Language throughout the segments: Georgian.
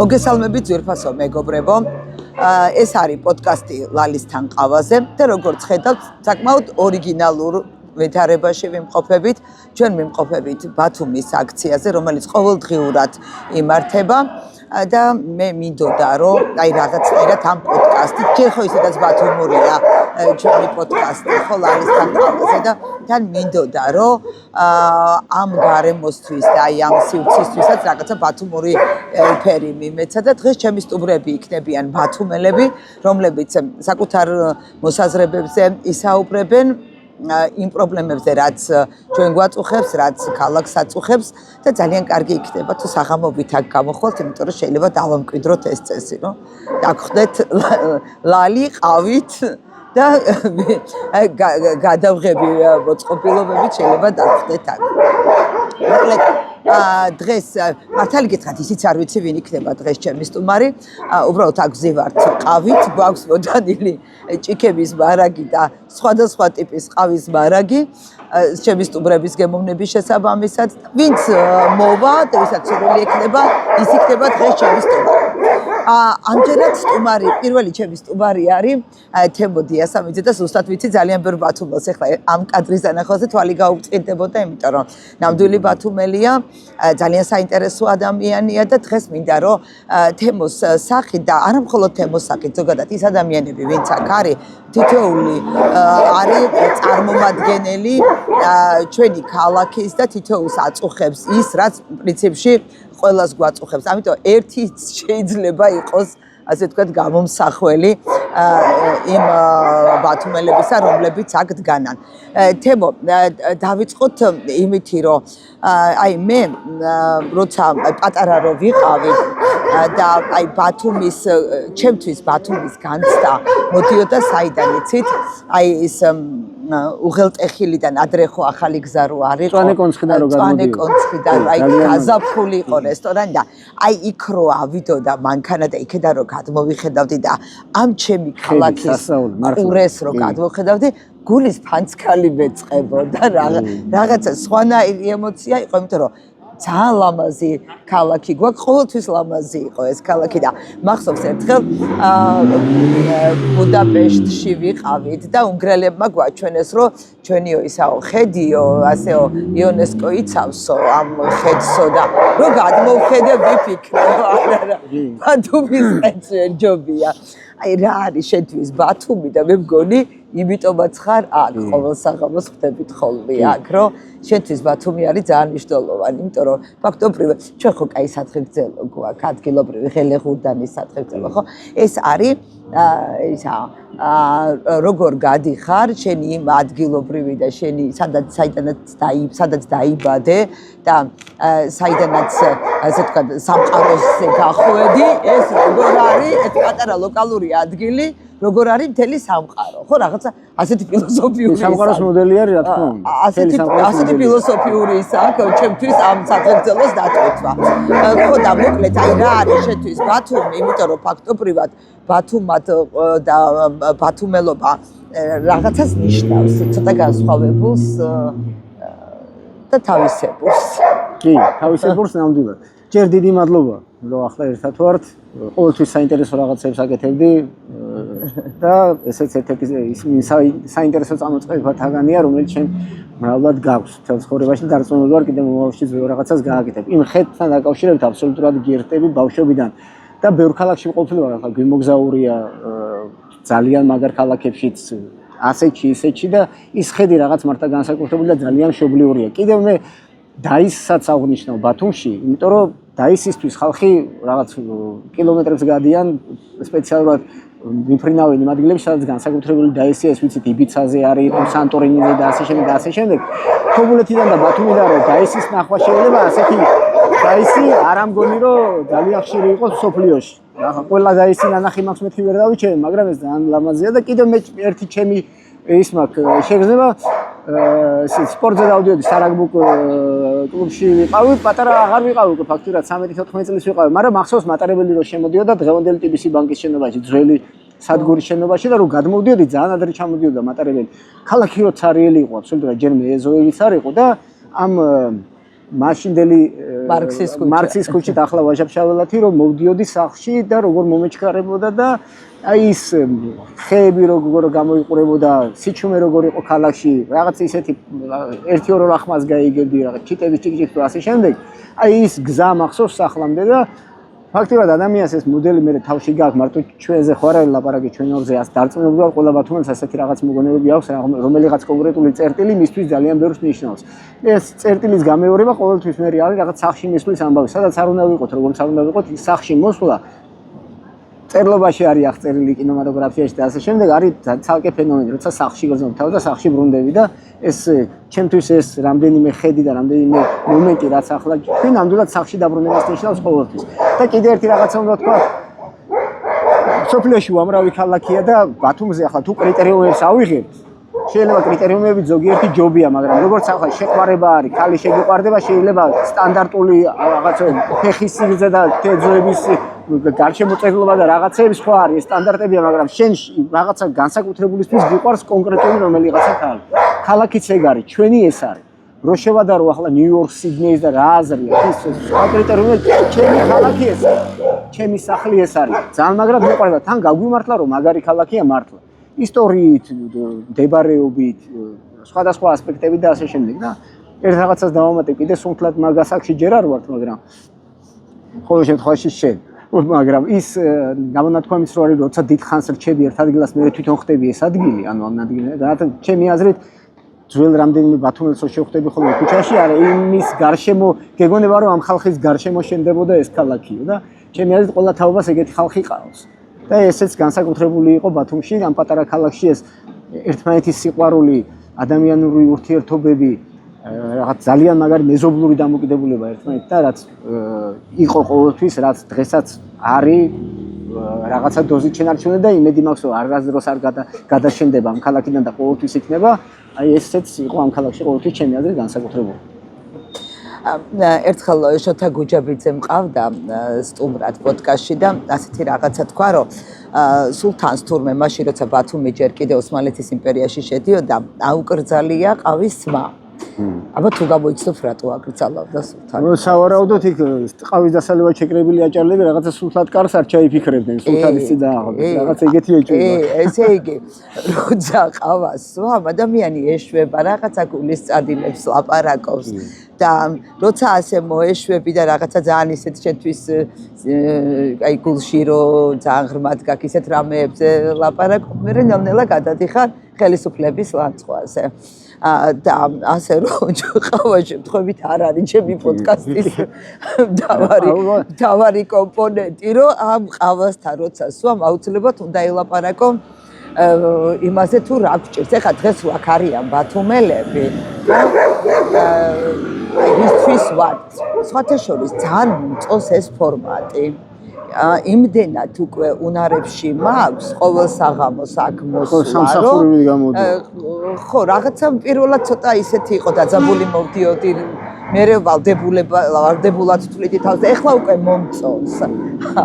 მოგესალმებით ძვირფასო მეგობრებო. ეს არის პოდკასტი ლალისთან ყავაზე და როგორც ხედავთ, საკმაოდ ორიგინალურ ვითარებაში ვიმყოფებით. ჩვენ ვიმყოფებით ბათუმის აქციაზე, რომელიც ყოველდღიურად იმართება. და მე მინდოდა რომ რაღაცნაირად ამ პოდკასტით ჯერ ხო ისედაც ბათუმურია ჩვენი პოდკასტი ხო ლალისთან ყავაზე და თან მინდოდა რომ ამ გარემოსთვის და ამ სივრცისთვისაც რაღაცა ბათუმური ფერი მიმეცა და დღეს ჩემი სტუმრები იქნებიან ბათუმელები, რომლებიც საკუთარ მოსაზრებებზე ისაუბრებენ იმ პრობლემებზე, რაც ჩვენ გვაწუხებს, რაც ქალაქს აწუხებს და ძალიან კარგი იქნება თუ საღამობით აქ გამოვხვალთ, იმიტომ რომ შეიძლება დავამკვიდროთ ეს წესი, რომ დაგხვდეთ ლალი, ყავით და გადავღები მოწყობილობებით შეიძლება დაგხვდეთ აქ. მოკლედ დღეს მართალი გითხრათ, ისიც არ ვიცი ვინ იქნება დღეს ჩემი სტუმარი. უბრალოდ აქ ვზივართ ყავით, გვაქვს მოდანილი ჭიქების მარაგი და სხვადასხვა ტიპის ყავის მარაგი. ჩემი სტუმრების გემოვნების შესაბამისად, ვინც მოვა და ვისაც სურვილი ექნება, ის იქნება დღეს ჩემი სტუმარი. ამჯერად სტუმარი, პირველი ჩემი სტუმარი არის თემო დიასამიძე და ზუსტად ვიცი ძალიან ბევრ ბათუმელს. ეხლა ამ კადრის დანახვაზე თვალი გაუწყირდებოდა, იმიტომ რომ ნამდვილი ბათუმელია, ძალიან საინტერესო ადამიანია და დღეს მინდა რომ თემოს სახით და არა მხოლოდ თემოს სახით, ზოგადად ის ადამიანები, ვინც აქ არის, თითოეული არის წარმომადგენელი ჩვენი ქალაქის და თითოეულს აწუხებს ის, რაც პრინციპში ყველას გვაწუხებს. ამიტომ ერთი შეიძლება იყოს, ასე ვთქვათ, გამომსახველი იმ ბათუმელებისა, რომლებიც აქ დგანან. თემო, დავიწყოთ იმითი, რომ აი მე როცა პატარა რო ვიყავი და აი ბათუმის, ჩემთვის ბათუმის განცდა მოდიოდა საიდან იცით? აი ის უღელტეხილიდან ადრე ხო ახალი გზა რო არის, მწვანე კონცხიდან რო გადმოდიოდა. მწვანე კონცხიდან აი გაზაფხული იყო რესტორანი და აი იქ რო ავიდოდა მანქანა და იქიდან რო გადმოვიხედავდი და ამ ჩემი ქალაქის ყურეს რო გადმოვხედავდი, გულის ფანცქალი მეწყებოდა რაღაცა სხვანაირი ემოცია იყო, იმიტომ რომ ძალიან ლამაზი ქალაქი გვაქვს, ყოველთვის ლამაზი იყო ეს ქალაქი და მახსოვს ერთხელ ბუდაპეშტში ვიყავით და უნგრელებმა გვაჩვენეს, რომ ჩვენიო ისაო ხედიო, ასეო იუნესკო იცავსო ამ ხედსო და რო გადმოვხედე ვიფიქრე, არა, ბათუმის ხედს ვერ ჯობია. აი რა არის შენთვის ბათუმი და მე მგონი იმიტომაც ხარ აქ, ყოველ საღამოს ხვდებით ხოლმე აქ, რომ შენთვის ბათუმი არის ძალიან მნიშვნელოვანი, იმიტომ რომ ფაქტობრივად ჩვენ ხო კაი სათხილგზელო გვაქვს, ადგილობრივი ღელეღურდანის სათხილგზელო, ხო? ეს არის ისა როგორ გადიხარ შენი იმ ადგილობრივი და შენი სადაც დაიბადე და საიდანაც ასე ვთქვათ სამყაროზე გახვედი, ეს როგორ არის ეს პატარა ლოკალური ადგილი, როგორ არის მთელი სამყარო, ხო რაღაცა ასეთი ფილოსოფიური სამყაროს მოდელი არის, რა თქმა უნდა. ასეთი ფილოსოფიური ის აქვს ჩემთვის ამ სათხილგზელოს დატვირთვა. ხო და მოკლედ აი რა არის შენთვის ბათუმი, იმიტომ რომ ფაქტობრივად ბათუმად და ბათუმელობა რაღაცას ნიშნავს, ცოტა განსხვავებულს და თავისებურს. კი, თავისებურს ნამდვილად. ჯერ დიდი მადლობა, რომ ახლა ერთად ვართ. ყოველთვის საინტერესო რაღაცებს აკეთებდი და ესეც ერთ-ერთი საინტერესო წამოწყებათაგანია, რომელიც შენ მრავლად გაქვს თელ ცხოვრებაში და დარწმუნებული ვარ კიდევ მომავალში ძველ რაღაცას გააკეთებ. იმ ხედთან დაკავშირებით აბსოლუტურად გიერთები ბავშვობიდან და ბევრ ქალაქში ყოფილი ვარ, ახლა გვიმოგზაურია ძალიან მაგარ ქალაქებშიც, ასეთში, ისეთში და ის ხედი რაღაც მართლა განსაკუთრებული და ძალიან მშობლიურია. კიდევ მე დაისაც აღვნიშნავ ბათუმში, იმიტომ რომ დაისისთვის ხალხი რაღაც კილომეტრებს გადიან სპეციალურად მიფრინავენ იმ ადგილებში, სადაც განსაკუთრებული დაისია, ეს ვიცით, იბიცაზე არის, სანტორინიზე და ასე შემდეგ და ასე შემდეგ. ქობულეთიდან და ბათუმიდან რომ დაისის ნახვა შეიძლება, ასეთი დაისი არ ამგონი რომ ძალიან ხშირი იყოს მსოფლიოში. ახლა ყველა დაისი ნანახი მაქვს მეთქი ვერ დავიჩენე, მაგრამ ეს ძალიან ლამაზია და კიდევ მე ერთი ჩემი ის მაქვს შეგრძნება სპორტზე დავდიოდი სარაგბო კლუბში ვიყავი, პატარა აღარ ვიყავი უკვე ფაქტურად 13-14 წლის ვიყავი, მაგრამ მახსოვს მატარებელი რო შემოდიოდა დღევანდელი TBC ბანკის შენობაში, ძველი სადგურის შენობაში და რო გადმოვდიოდი ძალიან ადრე ჩამოდიოდა მატარებელი. ქალაქი რო ცარიელი იყო, აბსოლუტურად ჯერ მე ეზოებიც არ იყო და ამ მაშინდელი მარქსის ქუჩით ახლა ვაჟა-ფშაველათი რომ მოვდიოდი სახლში და როგორ მომეჩქარებოდა და აი ის ხეები როგორ გამოიყურებოდა, სიჩუმე როგორ იყო ქალაქში, რაღაც ისეთი 1-2 ლახმას გაიგებდი, რაღაც ჩიტების ჭიკჭიკს და ასე შემდეგ. აი ის გზა მახსოვს სახლამდე და ფაქტობრივად ადამიანს ეს მოდელი მე თავში გაქვს, მარტო ჩვენზე ხო არა ლაპარაკი ჩვენ ორზე ას დარწმუნებული ვარ, ყველა ბათუმელს ასეთი რაღაც მოგონებები აქვს, რომელიღაც კონკრეტული წერტილი მისთვის ძალიან ბევრს ნიშნავს. ეს წერტილის გამეორება ყოველთვის მე არის რაღაც სახლში მისვლის ამბავი, სადაც არ უნდა ვიყოთ, როგორც არ უნდა ვიყოთ, სახლში მოსვლა წერლობაში არის აღწერილი კინემატოგრაფიაში და ასე შემდეგ, არის ცალკე ფენომენი, როცა სახლში გრძნობ თავ და სახლში ბრუნდები და ეს ჩემთვის ეს რამდენიმე ხედი და რამდენიმე მომენტი რაც ახლა თქვენ ნამდვილად სახლში დაბრუნებას ნიშნავს ყოველთვის. და კიდე ერთი რაღაცა უნდა თქვა. სოფლიოში უამრავი ქალაქია და ბათუმზე ახლა თუ კრიტერიუმებს ავიღებთ, შეიძლება კრიტერიუმები ზოგიერთი ჯობია, მაგრამ როგორც ახლა შეყვარება არის, ხალი შეგიყვარდება, შეიძლება სტანდარტული რაღაცა ფეხის სიგრძე და თეძოების გარშემოწერილობა და რაღაცეები სხვა არის, სტანდარტებია, მაგრამ შენ რაღაცა განსაკუთრებულისთვის გიყვარს კონკრეტული რომელიღაცა ქალაქი. ქალაქიც ეგ არის, ჩვენი ეს არის. რო შევადარო ახლა ნიუ-იორკ, სიდნეის და რა აზრია, ის სხვა კრიტერიუმები, ჩემი ქალაქი ეს არის, ჩემი სახლი ეს არის. ძალიან მაგრად მიყვარება, თან გაგვიმართლა რომ მაგარი ქალაქია მართლა. ისტორიით, მდებარეობით, სხვადასხვა ასპექტებით და ასე შემდეგ და ერთ რაღაცას დავამატებ, კიდე სულთლად მაგასაკში ჯერ არ ვართ, მაგრამ ყოველ შემთხვევაში შენ მაგრამ ის გამონათქვამის რო არის როცა დიდ ხანს რჩები ერთ ადგილას მე თვითონ ხტები ეს ადგილი ანუ ამ ადგილზე და ჩემი აზრით ძველ რამდენიმე ბათუმელს შევხვდები ხოლმე ქუჩაში არა იმის გარშემო გეგონება რომ ამ ხალხის გარშემო შენდებოდა ეს ქალაქიო და ჩემი აზრით ყველა თაობას ეგეთი ხალხი ყავს და ესეც განსაკუთრებული იყო ბათუმში ამ პატარა ქალაქში ეს ერთმანეთის სიყვარული ადამიანური ურთიერთობები რაღაც ძალიან მაგარი მეზობლური დამოკიდებულება ერთმანეთთან და რაც იყო ყოველთვის რაც დღესაც არის რაღაცა დოზით შენარჩუნდა და იმედი მაქვს რომ არასდროს არ გადაშენდება ამ ქალაქიდან და ყოველთვის იქნება აი ესეც იყო ამ ქალაქში ყოველთვის ჩემი აზრით განსაკუთრებული ერთხელ შოთა გუჯაბიძე მყავდა სტუმრად პოდკასტში და ასეთი რაღაცა თქვა რომ სულთანს თურმე მაშინ როცა ბათუმი ჯერ კიდე ოსმალეთის იმპერიაში შედიოდა აუკრძალია ყავის სმა აბა თუ გამოიცნობ რატო აკრძალავდა სულთანი? სავარაუდოდ იქ ყავის დასალევად შეკრებილი აჭარლები რაღაცა სულთად კარს არ ჩაიფიქრებდნენ სულთანის წინააღმდეგ რაღაც ეგეთი ეჭვება. ესე იგი როცა ყავას სვამ ადამიანი ეშვება რაღაცა გულის წადილებს ლაპარაკობს და როცა ასე მოეშვები და რაღაცა ძალიან ისეთ შენთვის აი გულში რო ძალიან ღრმად გაქვს ისეთ რამეებზე ლაპარაკობ მე ნელ-ნელა გადადიხარ ხელისუფლების ლანცხვაზე. და ასე რომ ყავა შემთხვევით არ არის ჩემი პოდკასტის დავარი კომპონენტი რომ ამ ყავასთან როცა სვამ აუცილებლად უნდა ელაპარაკო იმაზე თუ რა გჭირს ეხლა დღეს ვაქ არიან ბათუმელები ისთვის ვართ სხვათა შორის ძალიან მწოს ეს ფორმატი იმდენად უკვე უნარებში მაქვს ყოველ საღამოს აქ მოსვლა რომ ხო რაღაცა პირველად ცოტა ისეთი იყო დაძაბული მოვდიოდი მერე ვალდებულად თვლიდი თავს ეხლა უკვე მომწონს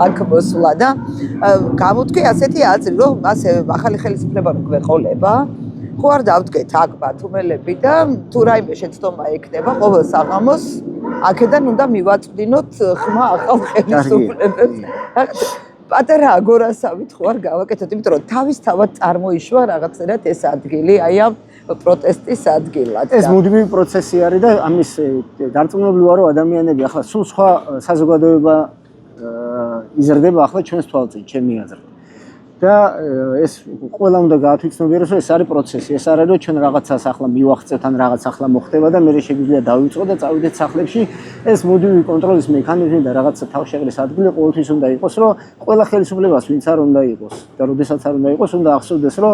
აქ მოსვლა და გამოთქვი ასეთი აზრი რომ ასე ახალი ხელისუფლება რო გვეყოლება ხო არ დავდგეთ აქ ბათუმელები და თუ რაიმე შეცდომა ექნება ყოველ საღამოს აქედან უნდა მივაწვდინოთ ხმა ახალ ხელისუფლებებს. პატარა აგორასავით ხო არ გავაკეთოთ, იმიტომ რომ თავისთავად წარმოიშვა რაღაცნაირად ეს ადგილი, აი ამ პროტესტის ადგილად. ეს მუდმივი პროცესი არის და ამის დარწმუნებული ვარ რომ ადამიანები ახლა სულ სხვა საზოგადოება იზრდება ახლა ჩვენს თვალწინ, ჩემი აზრით. და ეს ყველა უნდა გაათვითცნობიეროს რომ ეს არის პროცესი, ეს არის რომ ჩვენ რაღაცას ახლა მივახცევთ ან რაღაც ახლა მოხდება და მე შეგვიძლია დავიწყო და წავიდეთ სახლებში, ეს მუდმივი კონტროლის მექანიზმი და რაღაცა თავშეყრის ადგილი ყოველთვის უნდა იყოს, რომ ყველა ხელისუფლებას ვინც არ უნდა იყოს და როდესაც არ უნდა იყოს, უნდა ახსოვდეს, რომ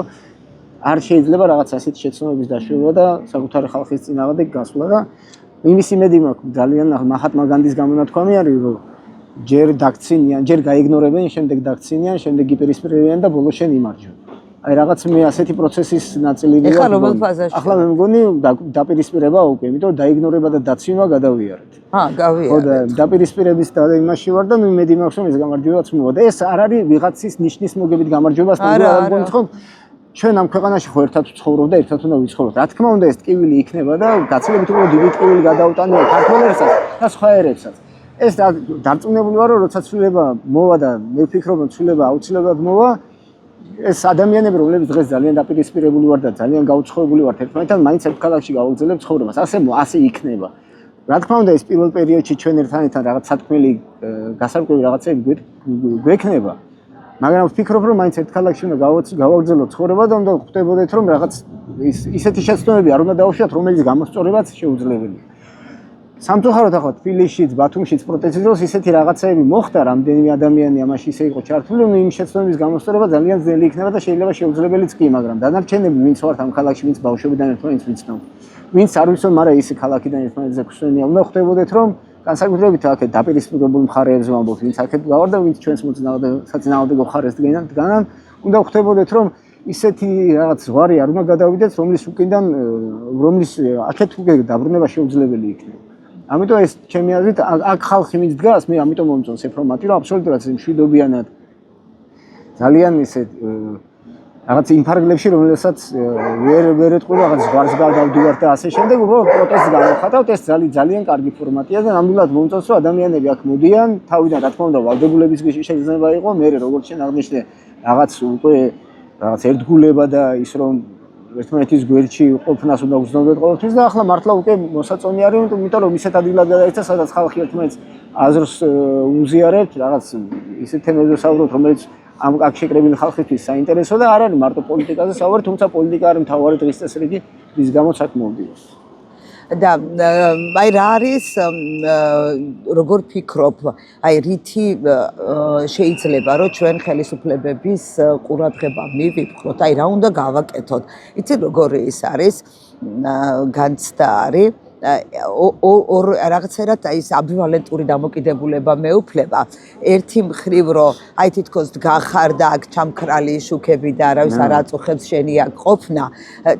არ შეიძლება რაღაც ასეთი შეცდომების დაშვება და საკუთარი ხალხის წინააღმდეგ გასვლა და იმის იმედი მაქვს ძალიან მაჰატმა განდის გამონათქვამი არის რომ ჯერ დაქცინიან, ჯერ გაიგნორებენ, შემდეგ დაქცინიან, შემდეგ იპირისპირებიან და ბოლოს შენ იმარჯვენ. აი რაღაც მე ასეთი პროცესის ნაწილი ვიყავ. ეხლა რომელ ფაზაში? ახლა მე მგონი დაპირისპირება უკვე, იმიტომ რომ დაიგნორება და დაცინვა გადავიარეთ. გავიარეთ. ხო და დაპირისპირების და იმაში ვარ და მე იმედი მაქვს რომ ეს გამარჯვებაც მოვა და ეს არ არის ვიღაცის ნიშნის მოგებით გამარჯვებას, მაგრამ არ მგონი ხო ჩვენ ამ ქვეყანაში ხო ერთად ვცხოვრობ და ერთად უნდა ვიცხოვროთ. რა თქმა უნდა ეს ტკივილი იქნება და გაცილებით უფრო დიდი ტკივილი გადაუტანია ქართველებსაც და სხვა ერებსაც. ეს დარწმუნებული ვარ, რომ როცა ცვლილება მოვა და მე ვფიქრობ, რომ ცვლილება აუცილებლად მოვა, ეს ადამიანები, რომლებიც დღეს ძალიან დაპირისპირებული ვარ და ძალიან გაუცხოებული ვართ ერთმანეთთან, მაინც ერთ ქალაქში გავაგრძელებთ ცხოვრებას. ასე იქნება. რა თქმა უნდა, ეს პირველ პერიოდში ჩვენ ერთმანეთთან რაღაც სათქმელი გასარკვევი რაღაცები გვექნება. მაგრამ ვფიქრობ, რომ მაინც ერთ ქალაქში უნდა გავაგრძელოთ ცხოვრება და უნდა ხვდებოდეთ, რომ რაღაც ისეთი შეცდომები არ უნდა დავუშვათ, რომელიც გამოსწორებაც შეუძლებელია. სამწუხაროდ ახლა თბილისშიც, ბათუმშიც პროტესტის დროს ისეთი რაღაცები მოხდა, რამდენიმე ადამიანი ამაში ისე იყო ჩართული, რომ იმ შეცდომების გამოსწორება ძალიან ძნელი იქნება და შეიძლება შეუძლებელიც კი, მაგრამ დანარჩენები, ვინც ვართ ამ ქალაქში, ვინც ბავშვობიდან ერთმანეთს ვიცნობ, ვინც არ ვიცნობ, მაგრამ ისე ქალაქიდან ერთმანეთზე გვსვენია, უნდა ხვდებოდეთ, რომ განსაკუთრებით აქეთ დაპირისპირებულ მხარეებზე ვამბობ, ვინც აქეთ გავარ და ვინც ჩვენს საწინააღმდეგო მხარეს დგანან, უნდა ხვდებოდეთ, რომ ისეთი რაღაც ზღვარი არ უნდა გადავიდეთ, რომლის აქეთ უკვე დაბრუნება შეუძლებელი იქნება. ამიტომ ეს ჩემი აზრით აქ ხალხი ვინც დგას, მე ამიტომ მომწონს ეფრომატი, რომ აბსოლუტურად მშვიდობიანად ძალიან ისე რაღაც ინფარგლებში, რომელსაც ვერ ეტყვი რაღაც ზღვარს გადავდივართ და ასე შემდეგ, უბრალოდ პროტესტს გამოვხატავთ, ეს ძალიან კარგი ფორმატია და ნამდვილად მომწონს, რომ ადამიანები აქ მოდიან, თავიდან რა თქმა უნდა ვალდებულების შეიძლება იყო, მე როგორც შენ აღნიშნე, რაღაც უკვე რაღაც ერთგულება და ის რომ ერთმანეთის გვერდში ყოფნას უნდა გრძნობდეთ ყოველთვის და ახლა მართლა უკვე მოსაწონი არის, იმიტომ რომ ისეთ ადგილად გადაიქცა, სადაც ხალხი ერთმანეთს აზრს უზიარებთ, რაღაც ისეთ თემებზე საუბრობთ, რომელიც ამ აქ შეკრებილი ხალხისთვის საინტერესო და არ არის მარტო პოლიტიკაზე საუბარი, თუმცა პოლიტიკა არის მთავარი დღის წესრიგი, რის გამოც აქ მოვდივართ. და აი რა არის როგორ ფიქრობ, აი რითი შეიძლება რომ ჩვენ ხელისუფლებების ყურადღება მივიპყროთ, აი რა უნდა გავაკეთოთ. იცი როგორი ის არის განცდა არის რაღაცერად აი ეს ამბივალენტური დამოკიდებულება მეუფლება. ერთი მხრივ რომ აი თითქოს გახარდა აქ ჩამქრალი შუქები და არავის არ აწუხებს შენი აქ ყოფნა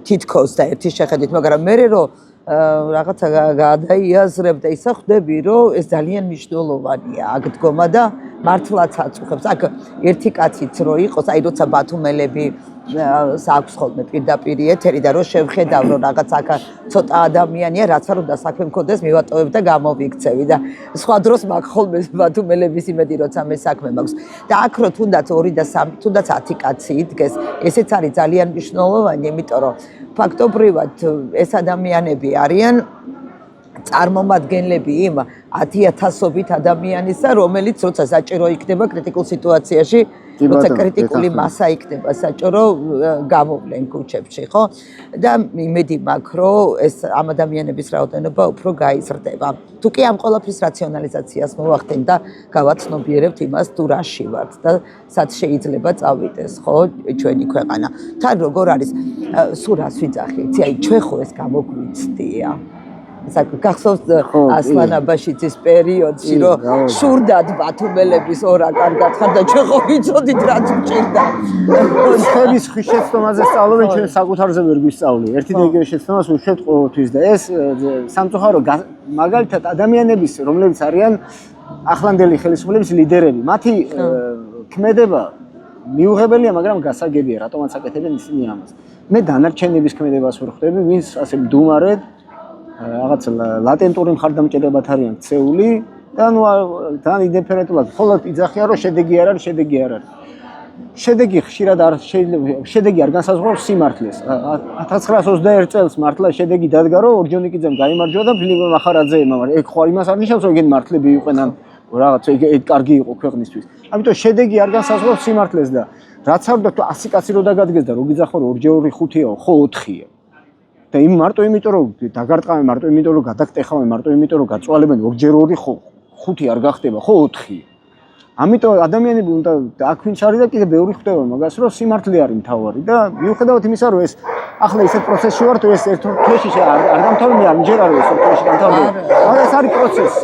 თითქოს და ერთი შეხედვით, მაგრამ მე რომ რაღაცა გადაიაზრებ და ისე ხვდები, რომ ეს ძალიან მნიშვნელოვანია აქ დგომა და მართლაც აწუხებს. აქ ერთი კაციც რო იყოს, აი როცა ბათუმელები აქვს ხოლმე პირდაპირ ეთერი და რო შევხედავ, რომ რაღაც აქ ცოტა ადამიანია, რაც არ უნდა საქმე მქონდეს, მივატოვებ და გამოვიქცევი და სხვა დროს მაგ ხოლმე ბათუმელების იმედი, როცა მე საქმე მაქვს. და აქ რო თუნდაც 2 და 3, თუნდაც 10 კაცი იდგეს, ესეც არის ძალიან მნიშვნელოვანი, იმიტომ რომ ფაქტობრივად ეს ადამიანები არიან წარმომადგენლები იმ 10,000-ობით ადამიანისა, რომელიც როცა საჭირო იქნება კრიტიკულ სიტუაციაში, როცა კრიტიკული მასა იქნება საჭირო, გამოვლენ ქუჩებში, ხო? და იმედი მაქვს, რომ ეს ამ ადამიანების რაოდენობა უფრო გაიზრდება. თუ კი ამ ყველაფრის რაციონალიზაციას მოვახდენ და გავაცნობიერებთ იმას, თუ რაში ვართ და სად შეიძლება წავიდეს, ხო, ჩვენი ქვეყანა. თან როგორ არის, სულ რას ვიძახი, იცი, აი ჩვენ ხო ეს გამოგვიცდია. გახსოვს ასლან აბაშიძის პერიოდში, რომ შურდათ ბათუმელების ორა კარგად ხარ და ჩვენ ხო ვიცოდით რაც გჭირდა. ხების შეცდომაზე სწავლობენ, ჩვენ საკუთარზე ვერ გვისწავლი. ერთი და იგივე შეცდომას ვუშვებთ ყოველთვის და ეს სამწუხარო მაგალითად ადამიანების, რომლებიც არიან ახლანდელი ხელისუფლების ლიდერები, მათი ქმედება მიუღებელია, მაგრამ გასაგებია, რატომაც აკეთებენ ისინი ამას. მე დანარჩენების ქმედებას ვერ ხვდები, ვინც ასე მდუმარედ რაღაც ლატენტური მხარდამჭერებად არიან ქცეული და ნუ თან იდეფერენტულად მხოლოდ იძახიან, რომ შედეგი არ არის. შედეგი ხშირად არ შეიძლება, შედეგი არ განსაზღვრავს სიმართლეს. 1921 წელს მართლა შედეგი დადგა, რომ ორჯონიკიძემ გაიმარჯვა და ფილიპე მახარაძეებმა, მაგრამ ეგ ხო იმას არ ნიშნავს, რომ ეგენ მართლები იყვნენ ან რაღაც ეგ კარგი იყო ქვეყნისთვის. ამიტომ შედეგი არ განსაზღვრავს სიმართლეს და რაც არ უნდა 100 კაცი რო დაგადგეს და რო გიძახო, რომ 2 2 5-ია, ხო 4-ია. და იმ მარტო იმიტომ რომ დაგარტყამენ, მარტო იმიტომ რომ გადაგტეხავენ, მარტო იმიტომ რომ გაწვალებენ 2 2 ხო 5 არ გახდება, ხო 4-ია. ამიტომ ადამიანები უნდა აქ ვინც არის და კიდე ბევრი ხვდება მაგას, რომ სიმართლე არის მთავარი და მიუხედავად იმისა, რომ ეს ახლა ისეთ პროცესში ვართ, ეს ერთ თვეში არ დამთავრდა, არ მჯერ არ ეს ერთ თვეში დამთავრდა. მაგრამ ეს არის პროცესი.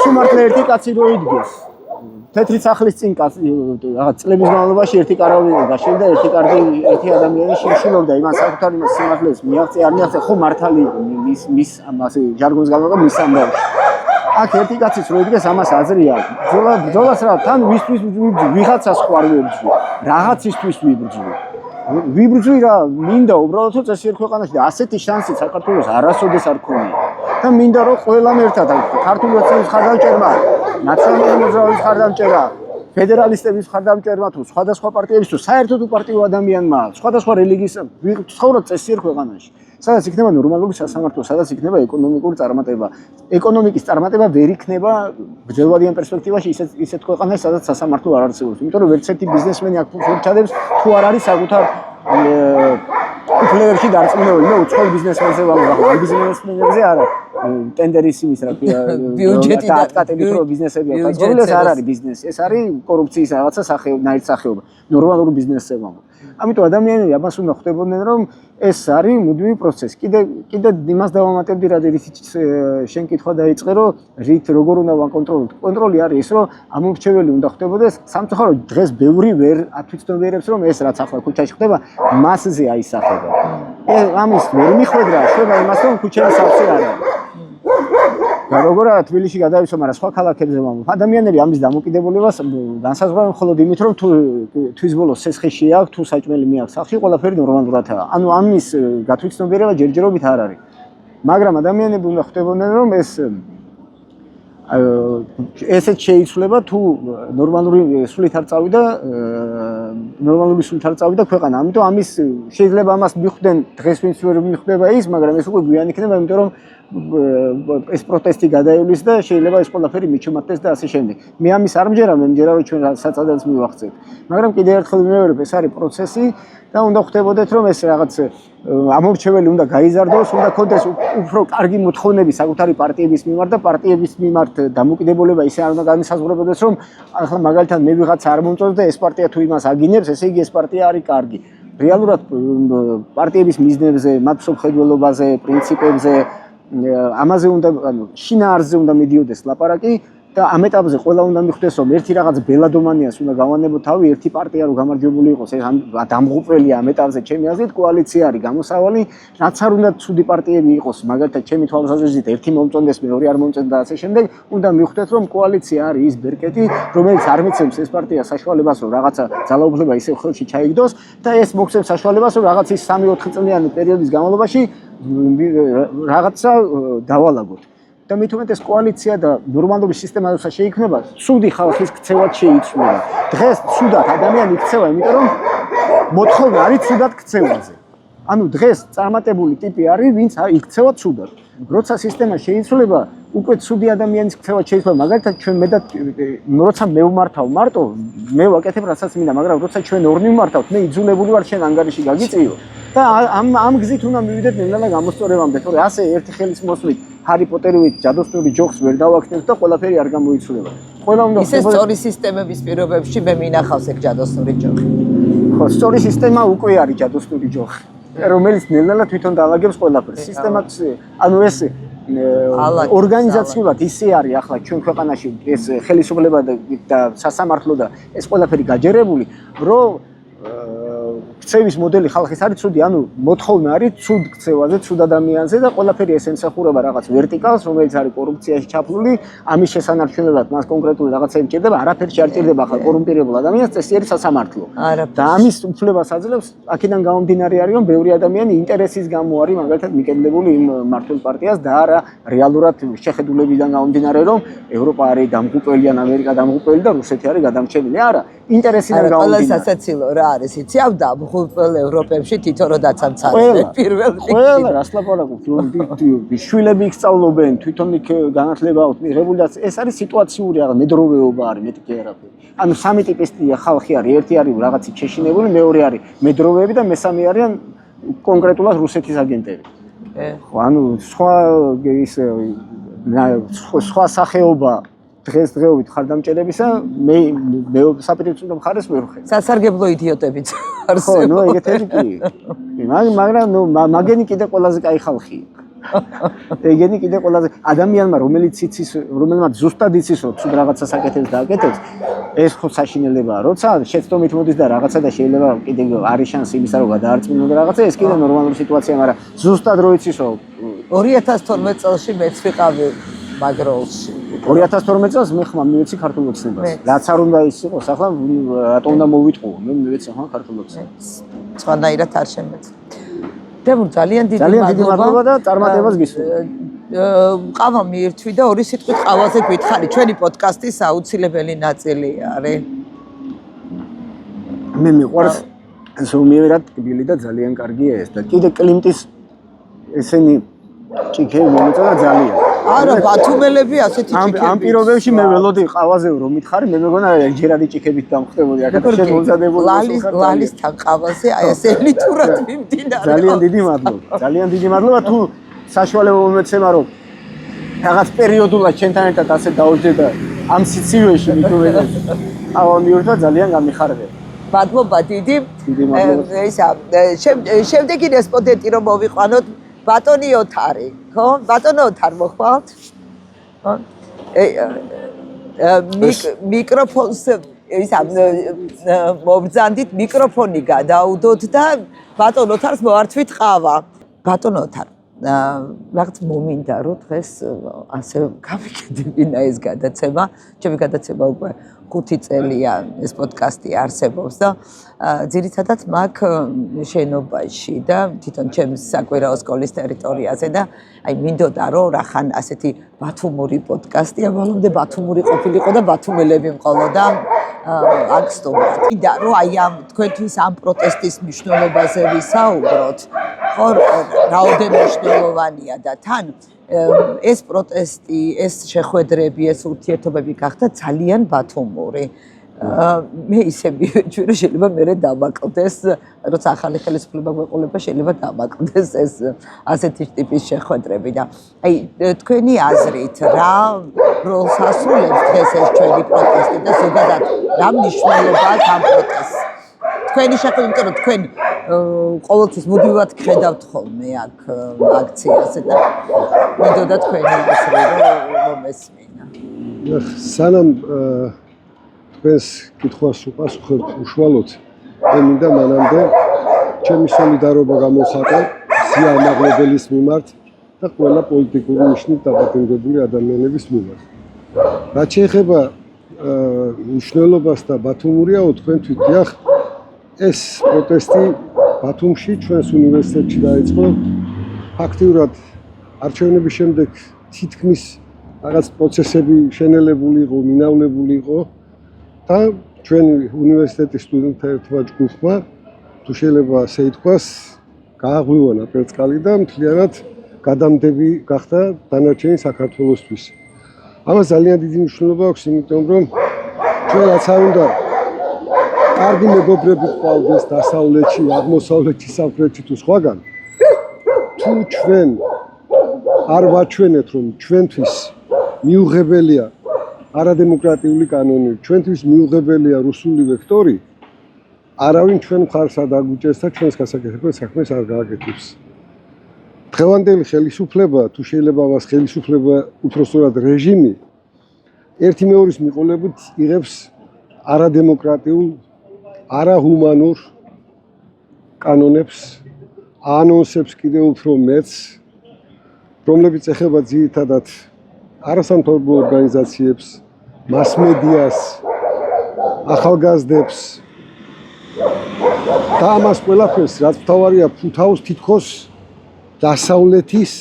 სიმართლე ერთი კაცი რო იდგეს თეთრი სახლის წინ რაღაც წლების განმავლობაში ერთი კარავი გაშენდა და ერთი ადამიანი შეშინობდა იმას საკუთარი სიმართლეს მიაღწია, არ მიაღწია, ხო მართალი მის ამაზე ჟარგონს გამოგა მის ამბავში. აქ ერთი კაცის რო იდგეს, ამას აზრი აქვს. ბრძოლას რა თან ვისთვის ვიბრძვი, ვიღაცას ხო არ ვიბრძვი, რაღაცისთვის ვიბრძვი. ვიბრძვი რა, მინდა უბრალოდ რომ წესი ერთ ქვეყანაში და ასეთი შანსი საქართველოს არასოდეს არ ქონია. და მინდა რომ ყველამ ერთად ქართული ოცნების ხარდამჭერმა, ნაციონალური მოძრაობის ხარდამჭერმა, ფედერალისტების ხარდამჭერმა თუ სხვადასხვა პარტიების თუ საერთოდ უპარტიო ადამიანმა, სხვადასხვა რელიგიის ვცხოვროთ წესი ერთ ქვეყანაში. სადაც იქნება ნორმალური სასამართლო, სადაც იქნება ეკონომიკური წარმატება. ეკონომიკის წარმატება ვერ იქნება გრძელვადიან პერსპექტივაში ისეთ ქვეყანაში, სადაც სასამართლო არ არსებობს. იმიტომ რომ ვერც ერთი ბიზნესმენი აქ ფულს ჩადებს, თუ არ არის საკუთარ უფლებებში დარწმუნებული. მე უცხოელ ბიზნესმენზე ვამბობ, ამ ბიზნესმენებზე არა. ტენდერის იმის რა ქვია, ბიუჯეტი და ატკატებით რომ ბიზნესები აქვს. ეს არ არის ბიზნესი, ეს არის კორუფციის რაღაცა სახეობა. ნორმალური ბიზნესზე ვამბობ. ამიტომ ადამიანები ამას უნდა ხვდებოდნენ, რომ ეს არის მუდმივი პროცესი. კიდე იმას დავამატებდი, რადგან შენ კითხვა დაიწყე, რომ რით როგორ უნდა ვაკონტროლოთ. კონტროლი არის ის, რომ ამორჩეველი უნდა ხდებოდეს. სამწუხაროდ დღეს ბევრი ვერ ათვისნობიერებს, რომ ეს რაც ახლა ქუჩაში ხდება, მასზე აისახება. ამის ვერ მიხვედრა, შვება იმას, რომ ქუჩაში სავსე არ არის. და როგორ არა თბილისში გადავისო, მაგრამ სხვა ქალაქებზე ვამბობ. ადამიანები ამის დამოკიდებულებას განსაზღვრავენ მხოლოდ იმით, რომ თუ თვის ბოლოს სესხიში აქვს, თუ საჭმელი მიაქვს სახში, ყველაფერი ნორმალურადაა. ანუ ამის გათვითცნობიერება ჯერჯერობით არ არის. მაგრამ ადამიანები უნდა ხვდებოდნენ, რომ ესეც შეიცვლება თუ ნორმალური სულით არ წავიდა ქვეყანა. ამიტომ ამის შეიძლება ამას მიხვდნენ დღეს ვინც ვერ მიხვდება ის, მაგრამ ეს უკვე გვიან იქნება, იმიტომ რომ ეს პროტესტი გადაივლის და შეიძლება ეს ყველაფერი მიჩვენდეს და ასე შემდეგ. მე ამის არ მჯერა, მე მჯერა რომ ჩვენ საწადელს მივახცევთ. მაგრამ კიდევ ერთხელ ვიმეორებ, ეს არის პროცესი და უნდა ხვდებოდეთ, რომ ეს რაღაც ამორჩეველი უნდა გაიზარდოს, უნდა ქონდეს უფრო კარგი მოთხოვნები საკუთარი პარტიების მიმართ და პარტიების მიმართ დამოკიდებულება ისე არ უნდა განისაზღვრებოდეს, რომ ახლა მაგალითად მე ვიღაცა არ მომწონს და ეს პარტია თუ იმას აგინებს, ესე იგი ეს პარტია არის კარგი. რეალურად პარტიების მიზნებზე, მათ მსოფლმხედველობაზე, პრინციპებზე ამაზე უნდა შინაარსზე უნდა მიდიოდეს ლაპარაკი და ამ ეტაპზე ყველა უნდა მიხვდეს, რომ ერთი რაღაც ბელადომანიას უნდა გავანებოთ თავი, ერთი პარტია რომ გამარჯვებული იყოს, ეს დამღუპველია ამ ეტაპზე ჩემი აზრით, კოალიცია არის გამოსავალი, რაც არ უნდა ცუდი პარტიები იყოს, მაგალითად ჩემი თვალსაზრისით ერთი მომწონდეს, მეორე არ მომწონს და ასე შემდეგ, უნდა მიხვდეთ, რომ კოალიცია არის ის ბერკეტი, რომელიც არ მიცემს ეს პარტია საშუალებას, რომ რაღაცა ძალაუფლება ისევ ხელში ჩაიგდოს და ეს მოგცემს საშუალებას, რომ რაღაც ის 3-4 წლიანი პერიოდის განმავლობაში რაღაცა დავალაგოთ. და მით უმეტეს კოალიცია და ნორმალური სისტემა როცა შეიქმნება, ცუდი ხალხის ქცევად შეიცვლება. დღეს ცუდად ადამიანი იქცევა, იმიტომ რომ მოთხოვნა არის ცუდად ქცევაზე. ანუ დღეს წარმატებული ტიპი არის, ვინც იქცევა ცუდად. როცა სისტემა შეიცვლება, უკვე ცუდი ადამიანის ქცევა შეიცვლება. მაგალითად ჩვენ მე და როცა მე ვმართავ მარტო, მე ვაკეთებ რასაც მინდა, მაგრამ როცა ჩვენ ორნი ვმართავთ, მე იძულებული ვარ შენ ანგარიში გაგიწიო და ამ გზით უნდა მივიდეთ ნელა გამოსწორებამდე, თორე ასე ერთი ხელის მოსვლით ჰარი პოტერივით ჯადოსნური ჯოხს ვერ დავაქნევთ და ყველაფერი არ გამოიცვლება. ყველა უნდა ისე სწორი სისტემების პირობებში მე მინახავს ეგ ჯადოსნური ჯოხი. ხო, სწორი სისტემა უკვე არის ჯადოსნური ჯოხი, რომელიც ნელა თვითონ დაალაგებს ყველაფერს. სისტემაც, ანუ ეს ორგანიზაციულად ისე არის ახლა ჩვენ ქვეყანაში ეს ხელისუფლება და სასამართლო და ეს ყველაფერი გაჯერებული, რომ ქცევის მოდელი ხალხის არის ცუდი, ანუ მოთხოვნა არის ცუდ ქცევაზე, ცუდ ადამიანზე და ყველაფერი ეს ემსახურება რაღაც ვერტიკალს, რომელიც არის კორუფციაში ჩაფლული, ამის შესანარჩუნებლად მას კონკრეტული რაღაცები ჭირდება, არაფერში არ ჭირდება ახლა კორუმპირებულ ადამიანს, წესი არის სასამართლო. და ამის უფლებას აძლევს, აქედან გამომდინარე არის, რომ ბევრი ადამიანი ინტერესის გამო არის მაგალითად მიკენდებული იმ მართულ პარტიას და არა რეალურად შეხედულებიდან გამომდინარე, რომ ევროპა არის დამღუპელი, ამერიკა დამღუპელი და რუსეთი არის გადამრჩენილი. არა, ინტერესიდან გამომდინარე. ყველა სასაცილო რა არის, იცი, ამ დამღუპელ ევროპებში თვითონ რო დაცამცარებენ პირველ რიგში. ყველა რას ლაპარაკობთ, შვილები იქ სწავლობენ, თვითონ იქ განათლება აქვს მიღებული და ეს არის სიტუაციური რაღაც მედროვეობა არის, მეტი კი არაფერი. ანუ სამი ტიპის ხალხი არის, ერთი არის რაღაცით შეშინებული, მეორე არის მედროვეები და მესამე არიან კონკრეტულად რუსეთის აგენტები. ხო, ანუ სხვა სახეობა დღესდღეობით ხარდამჭერებისა მე საპირისპირო მხარეს ვერ ვხედავ. სასარგებლო იდიოტებიც არსებობს. ხო, ნუ ეგეთები კი. მაგრამ ნუ მაგენი კიდე ყველაზე კაი ხალხია. ეგენი კიდე ყველაზე ადამიანმა რომელმაც ზუსტად იცის რომ ცუდ რაღაცას აკეთებს და აკეთებს, ეს ხო საშინელებაა. როცა შეცდომით მოდის და რაღაცა და შეიძლება კიდე არის შანსი იმისა რომ გადაარწმუნოს და რაღაცა, ეს კიდე ნორმალური სიტუაციაა, მაგრამ ზუსტად რო იცის რომ 2012 წელს მეც ვიყავი მაგ როლში. 2012 წელს მე ხმა მივეცი ქართულ ოცნებას. რაც არ უნდა ის იყოს, ახლა რატომ უნდა მოვიტყუო? მე მივეცი ხმა ქართულ ოცნებას. სხვანაირად არ შემეძლო. დემურ ძალიან დიდი მადლობა და წარმატებას გისურვებთ. ყავა მიირთვი და ორი სიტყვით ყავაზე გითხარი. ჩვენი პოდკასტის აუცილებელი ნაწილია არის. მე მიყვარს ზომიერად ტკბილი და ძალიან კარგია ეს და კიდე კლიმტის ესენი ჭიქები მომეწონა ძალიან. არა, ბათუმელები ასეთი ჭიქები. ამ პირობებში მე ველოდი ყავაზე რომ მითხარი, მე მეგონა ჯერადი ჭიქებით დამხდებოდი აქ შემოუზადებული. ლალისთან ყავაზე აი ეს ელიტურად მიმდინარეობს. ძალიან დიდი მადლობა თუ საშუალება მომეცემა რომ რაღაც პერიოდულად ჩვენთან ერთად ასე დავждე და ამ სიცივეში მithumeდა. ყავა მიირთვა ძალიან გამიხარდა. მადლობა დიდი. ისა შემდეგი რესპონდენტი რომ მოვიყვანოთ ბატონი ოთარი, ხო? ბატონო ოთარ მოხვალთ? ხო? მიკროფონს ისა მობრძანდით მიკროფონი გადაუდოთ და ბატონ ოთარს მოართვით ყავა. ბატონ ოთარ რაღაც მომინდა რომ დღეს ასე გავიკეთებინა ეს გადაცემა. ჩემი გადაცემა უკვე 5 წელია ეს პოდკასტი არსებობს და ძირითადად მაგ შენობაში და თვითონ ჩემს საკვირაო სკოლის ტერიტორიაზე და აი მინდოდა რომ რახან ასეთი ბათუმური პოდკასტია, ბოლომდე ბათუმური ყოფილიყო და ბათუმელები მყოლოდა აქ სტუმრად. და რომ აი ამ თქვენთვის ამ პროტესტის მნიშვნელობაზე ვისაუბროთ, ხო, რაოდენობა მნიშვნელოვანია და თან ეს პროტესტი, ეს შეხვედრები, ეს ურთიერთობები გახდა ძალიან ბათუმური. მე ისე მივეჭვი რომ შეიძლება მე დამაკლდეს, როცა ახალი ხელისუფლება გვეყოლება, შეიძლება დამაკლდეს ეს ასეთი ტიპის შეხვედრები და აი თქვენი აზრით რა როლს ასრულებს დღეს ეს ჩვენი პროტესტი და ზოგადად რა მნიშვნელობა აქვს ამ პროტესტს? თქვენი შეხვედრა, იმიტომ რომ თქვენ ყოველთვის მუდმივად გხედავთ ხოლმე აქ აქციაზე და მინდოდა თქვენი აზრი მომესმინა. სანამ თქვენს კითხვას უპასუხებთ უშუალოდ, მე მინდა მანამდე ჩემი სოლიდარობა გამოხატო სიამაღლებელის მიმართ და ყველა პოლიტიკური ნიშნით დაბატონებული ადამიანების მიმართ. რაც შეეხება მნიშვნელობას და ბათუმურიაო თქვენთვის დიახ, ეს პროტესტი ბათუმში ჩვენს უნივერსიტეტში დაიწყო. ფაქტიურად არჩევნების შემდეგ თითქმის რაღაც პროცესები შენელებული იყო, მინავლებული იყო და ჩვენი უნივერსიტეტის სტუდენტთა ერთმა ჯგუფმა, თუ შეიძლება ასე ითქვას, გააღვივანა პერწკალი და მთლიანად გადამდები გახდა დანარჩენი საქართველოსთვის. ამას ძალიან დიდი მნიშვნელობა აქვს, იმიტომ რომ ჩვენ რაც არ უნდა კარგი მეგობრები გვყავდეს დასავლეთში, აღმოსავლეთში, სამხრეთში თუ სხვაგან. თუ ჩვენ არ ვაჩვენეთ, რომ ჩვენთვის მიუღებელია არადემოკრატიული კანონი, ჩვენთვის მიუღებელია რუსული ვექტორი, არავინ ჩვენ მხარს არ დაგვიჭერს და ჩვენს გასაკეთებელ საქმეს არ გააკეთებს. დღევანდელი ხელისუფლება, თუ შეიძლება მას ხელისუფლება უпростоრად რეჟიმი, ერთი მეორის მიყოლებით იღებს არადემოკრატიულ, არაჰუმანურ კანონებს, ანონსებს კიდევ უფრო მეც, რომლებიც ეხება ძირითადად არასამთავრობო ორგანიზაციებს, მასმედიას, ახალგაზრდებს და ამას ყველაფერს, რაც მთავარია ფუთავს თითქოს დასავლეთის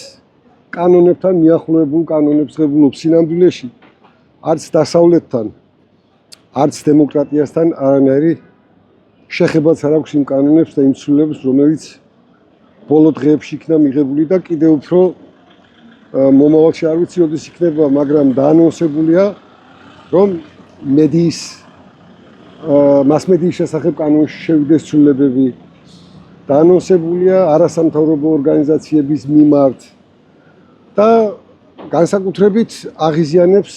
კანონებთან მიახლოებულ კანონებს ღებულობს სინამდვილეში, არც დასავლეთთან, არც დემოკრატიასთან არანაირი შეხებაც არ აქვს იმ კანონებს და იმ ცვლილებებს, რომელიც ბოლო დღეებში იქნა მიღებული და კიდევ უფრო მომავალში არ ვიცი როდის იქნება, მაგრამ დაანონსებულია, რომ მედიის მასმედიის შესახებ კანონში შევიდეს ცვლილებები. დაანონსებულია არასამთავრობო ორგანიზაციების მიმართ და განსაკუთრებით აღიზიანებს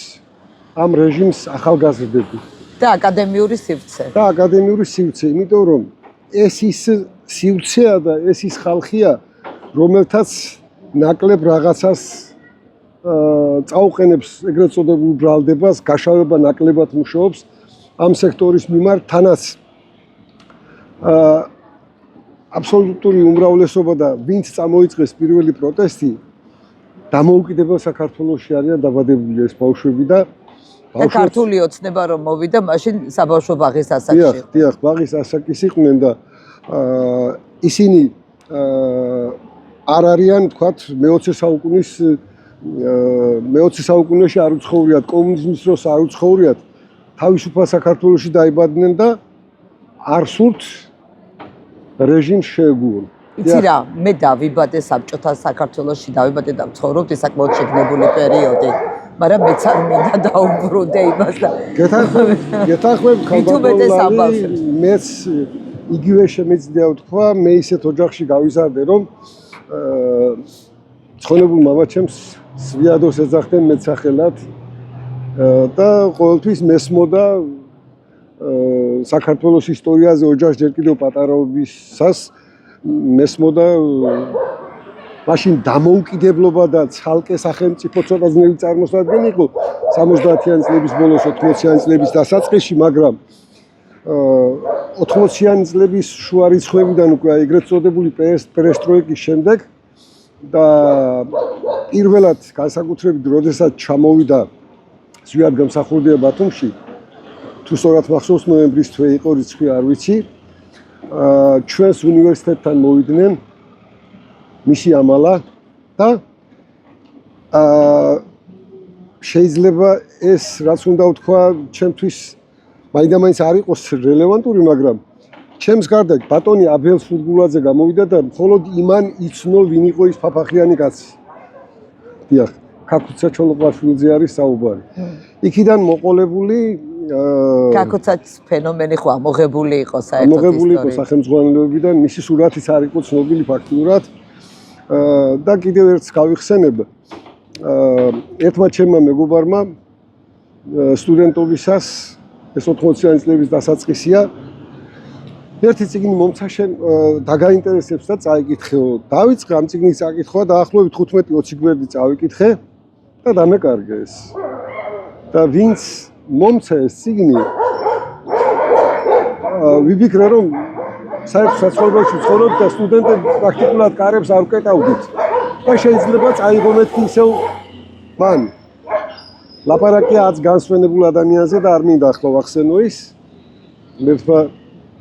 ამ რეჟიმს ახალგაზრდები. და აკადემიური სივრცე. და აკადემიური სივრცე, იმიტომ რომ ეს ის სივრცეა და ეს ის ხალხია, რომელთაც ნაკლებ რაღაცას წაუყენებს ეგრეთ წოდებულ ბრალდებას, გაშავება ნაკლებად მუშაობს ამ სექტორის მიმართ, თანაც აბსოლუტური უმრავლესობა და ვინც წამოიწყეს პირველი პროტესტი, დამოუკიდებელ საქართველოში არიან დაბადებული ეს ბავშვები და ქართული ოცნება რომ მოვიდა, მაშინ საბავშვო ბაღის ასაკში. დიახ, ბაღის ასაკის იყვნენ და ისინი არ არიან თქვათ მე-20 საუკუნეში არ უცხოვრიათ, კომუნიზმის დროს არ უცხოვრიათ, თავისუფალ საქართველოში დაიბადნენ და არ სურთ რეჟიმს შეეგუონ. იცი რა, მე დავიბადე საბჭოთა საქართველოში, დავიბადე და ვცხოვრობდი საკმაოდ შეგნებული პერიოდი, მაგრამ მეც არ მინდა დაუბრუნდე იმას და გეთანხმებ ქალბატონი, მეც იგივე შემეძლია ვთქვა, მე ისეთ ოჯახში გავიზარდე, რომ ცხონებულ მამაჩემს სვიადოს ეძახდნენ მეცახელად და ყოველთვის მესმოდა საქართველოს ისტორიაზე ოჯახს ჯერ კიდევ პატარაობისას მესმოდა მაშინ დამოუკიდებლობა და ცალკე სახელმწიფო ცოტა ძნელი წარმოსადგენი იყო 70-იანი წლების ბოლოს 80-იანი წლების დასაწყისში, მაგრამ 80-იანი წლების შუა რიცხვებიდან უკვე ეგრეთ წოდებული პერესტროიკის შემდეგ და პირველად განსაკუთრებით როდესაც ჩამოვიდა ზვიად გამსახურდია ბათუმში, თუ სწორად მახსოვს ნოემბრის თვე იყო რიცხვი არ ვიცი, ჩვენს უნივერსიტეტთან მოვიდნენ მისი ამალა და შეიძლება ეს რაც უნდა ვთქვა ჩემთვის მაინდა-მაინც არ იყოს რელევანტური, მაგრამ ჩემს გარდა ბატონი აბელ სულგულაძე გამოვიდა და მხოლოდ იმან იცნო ვინ იყო ის ფაფახიანი კაცი. დიახ, ქაქუცა ჩოლოყვაშვილზე არის საუბარი. იქიდან მოყოლებული ქაქუცაც ფენომენი ხო ამოღებული იყო საერთოდ ამოღებული იყო სახელმძღვანელოებიდან, მისი სურათიც არ იყო ცნობილი ფაქტურად. და კიდევ ერთს გავიხსენებ. ერთმა ჩემმა მეგობარმა სტუდენტობისას ეს 80-იანი წლების დასაწყისია ერთი წიგნი მომცა შენ დაგაინტერესებს და წაიკითხეო. დავიწყე ამ წიგნის წაკითხვა და დაახლოებით 15-20 გვერდი წავიკითხე და დამეკარგე ეს. და ვინც მომცა ეს წიგნი ვიფიქრე რომ საერთოდ საცხოვრებელში ვცხოვრობ და სტუდენტები პრაქტიკულად კარებს არ ვკეტავდით. და შეიძლება წაიღო მეთქი ისევ მან. ლაპარაკია 10 განსვენებულ ადამიანზე და არ მინდა ახლა ვახსენო ის. მერტმა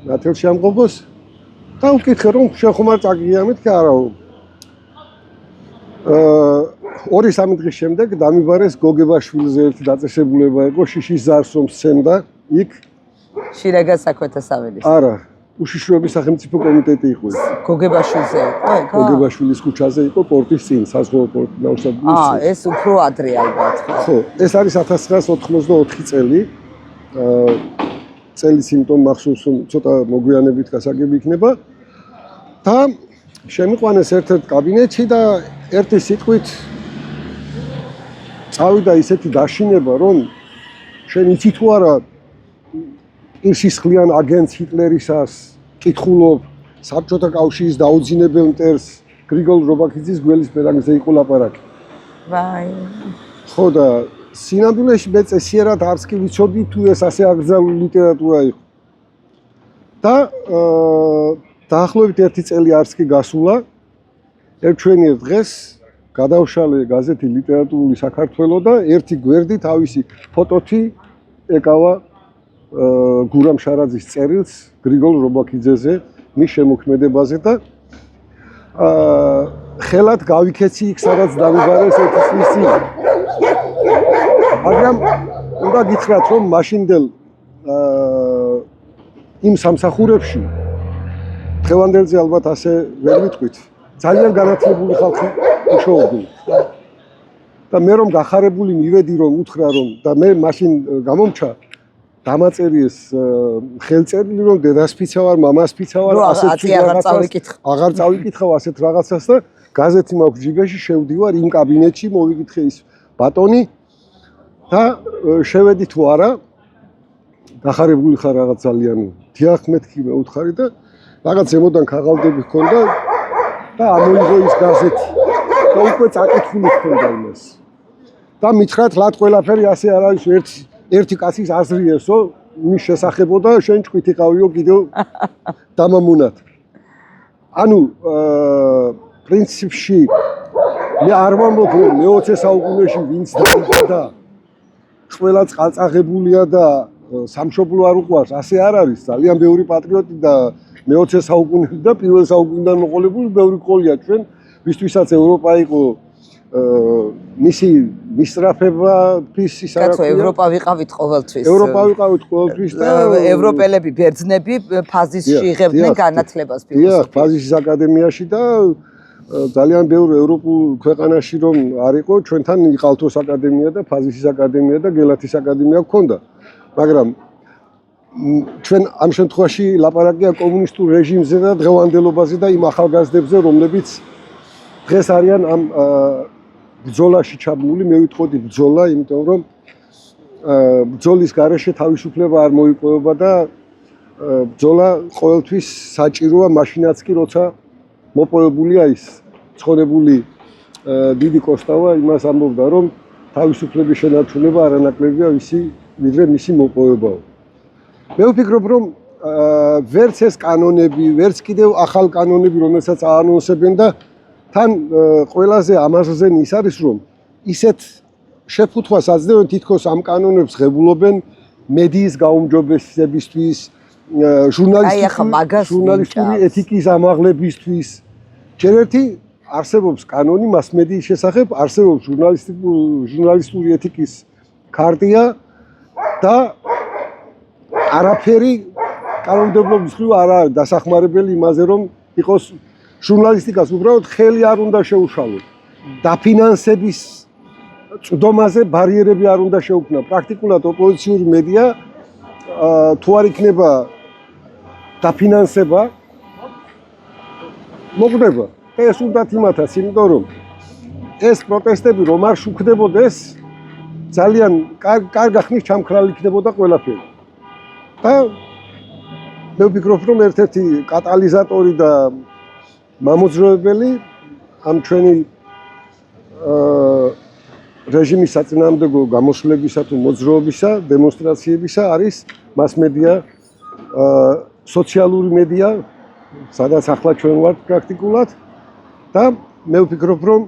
ნათელში ამყოფოს და ვკითხე რომ შენ ხომ არ წაგიამეთ კი არაო. 2-3 დღის შემდეგ დამიბარეს გოგებაშვილზე ერთი დაწესებულება იყო შიშის ზარს რომ სცემდა იქ შირაგან საქმეთა საველის. არა, უშიშროების სახელმწიფო კომიტეტი იყო ეს. გოგებაშვილზე იყო ეგ? გოგებაშვილის ქუჩაზე იყო პორტის წინ, საზღვაო პორტი ნავსადგურის წინ. ეს უფრო ადრე ალბათ. ხო, ეს არის 1984 წელი. წელიც იმიტომ მახსოვს რომ ცოტა მოგვიანებით გასაგები იქნება. და შემიყვანეს ერთ-ერთ კაბინეტში და ერთი სიტყვით წავიდა ისეთი დაშინება რომ შენ იცი თუ არა სისხლიან აგენტს ჰიტლერისას კითხულობ საბჭოთა კავშირის დაუძინებელ მტერს გრიგოლ რობაქიძის გველის პერანგზე იყო ლაპარაკი. ვაი. ხო და სინამდვილეში მე წესიერად არც კი ვიცოდი თუ ეს ასე აკრძალული ლიტერატურა იყო. და დაახლოებით 1 წელი არც კი გასულა. ერთვენიერ დღეს გადავშალე გაზეთი ლიტერატურული საქართველო და ერთი გვერდი თავისი ფოტოთი ეკავა გურამ შარაძის წერილს გრიგოლ რობაქიძეზე, მის შემოქმედებაზე და ხელად გავიქეცი იქ სადაც დამიბარეს ერთი წლის წინ. მაგრამ უნდა გითხრათ რომ მაშინდელ იმ სამსახურებში დღევანდელზე ალბათ ასე ვერ ვიტყვით. ძალიან განათლებული ხალხი მუშაობდნენ. და მე რომ გახარებული მივედი რომ უთხრა რომ და მე მაშინ გამომჩა დამაწერიეს ხელწერილი რომ დედასფიცა ვარ, მამასფიცა ვარ, აღარ წავიკითხავ ასეთ რაღაცას და გაზეთი მაქვს ჯიბეში, შევდივარ იმ კაბინეტში, მოვიკითხე ის ბატონი და შევედი თუ არა გახარებული ხარ რაღაც ძალიან დიახ მეთქი მეუთხარი და რაღაც ზემოდან ქაღალდები ჰქონდა და ამოიღო ის გაზეთი და უკვე წაკითხული ჰქონდა იმას და მითხრათ ლად ყველაფერი ასე არ არის ერთი კაცის აზრიესო მის შესახებო და შენ ჭკვით იყავიო კიდევ დამამუნად. ანუ პრინციპში მე არ ვამბობ რომ მე-20 საუკუნეში ვინც დაიბადა ყველა წყალწაღებულია და სამშობლო არ უყვარს, ასე არ არის. ძალიან ბევრი პატრიოტი და მე-20 საუკუნიდან და პირველ საუკუნიდან მოყოლებული ბევრი ყოლია ჩვენ, ვისთვისაც ევროპა იყო მისი მისწრაფებების ის არა. კაცო, ევროპა ვიყავით ყოველთვის. ევროპა ვიყავით ყოველთვის და ევროპელები, ბერძნები ფაზისში იღებდნენ განათლებას ფილოსოფიაში. დიახ, ფაზისის აკადემიაში და ძალიან ბევრ ევროპულ ქვეყანაში რომ არ იყო, ჩვენთან იყალთოს აკადემია და ფაზისის აკადემია და გელათის აკადემია გქონდა. მაგრამ ჩვენ ამ შემთხვევაში ლაპარაკია კომუნისტურ რეჟიმზე და დღევანდელობაზე და იმ ახალგაზრდებზე, რომლებიც დღეს არიან ამ ბრძოლაში ჩაბმული. მე ვიტყოდი ბრძოლა, იმიტომ რომ ბრძოლის გარეშე თავისუფლება არ მოიპოვება და ბრძოლა ყოველთვის საჭიროა, მაშინაც კი როცა მოპოვებულია ის ცხონებული დიდი კოსტავა იმას ამბობდა, რომ თავისუფლების შენარჩუნება არანაკლებია ვიდრე მისი მოპოვებაო. მე ვფიქრობ, რომ ვერც ეს კანონები, ვერც კიდევ ახალ კანონები, რომელსაც აანონსებენ და თან ყველაზე ამაზრზენ ის არის, რომ ისეთ შეფუთვას აძლევენ, თითქოს ამ კანონებს ღებულობენ მედიის გაუმჯობესებისთვის, ჟურნალისტური ეთიკის ამაღლებისთვის. ჯერ ერთი არსებობს კანონი მასმედიის შესახებ, არსებობს ჟურნალისტური ეთიკის ქარტია და არაფერი კანონმდებლობის მხრივ არ არის დასახმარებელი იმაზე, რომ იყოს ჟურნალისტიკას უბრალოდ ხელი არ უნდა შეუშალოს. დაფინანსების წვდომაზე ბარიერები არ უნდა შეუქმნა. პრაქტიკულად ოპოზიციური მედია თუ არ იქნება დაფინანსება, მოგვდება. ეს უნდათ იმათაც, იმიტომ რომ ეს პროტესტები რომ არ შუქდებოდეს, ძალიან კარგი ხნის ჩამქრალი იქნებოდა ყველაფერი. და მე ვფიქრობ, რომ ერთ-ერთი კატალიზატორი და მამოძრავებელი ამ ჩვენი რეჟიმის საწინააღმდეგო გამოსვლებისა თუ მოძრაობისა, დემონსტრაციებისა არის მასმედია, სოციალური მედია, სადაც ახლა ჩვენ ვართ პრაქტიკულად და მე ვფიქრობ, რომ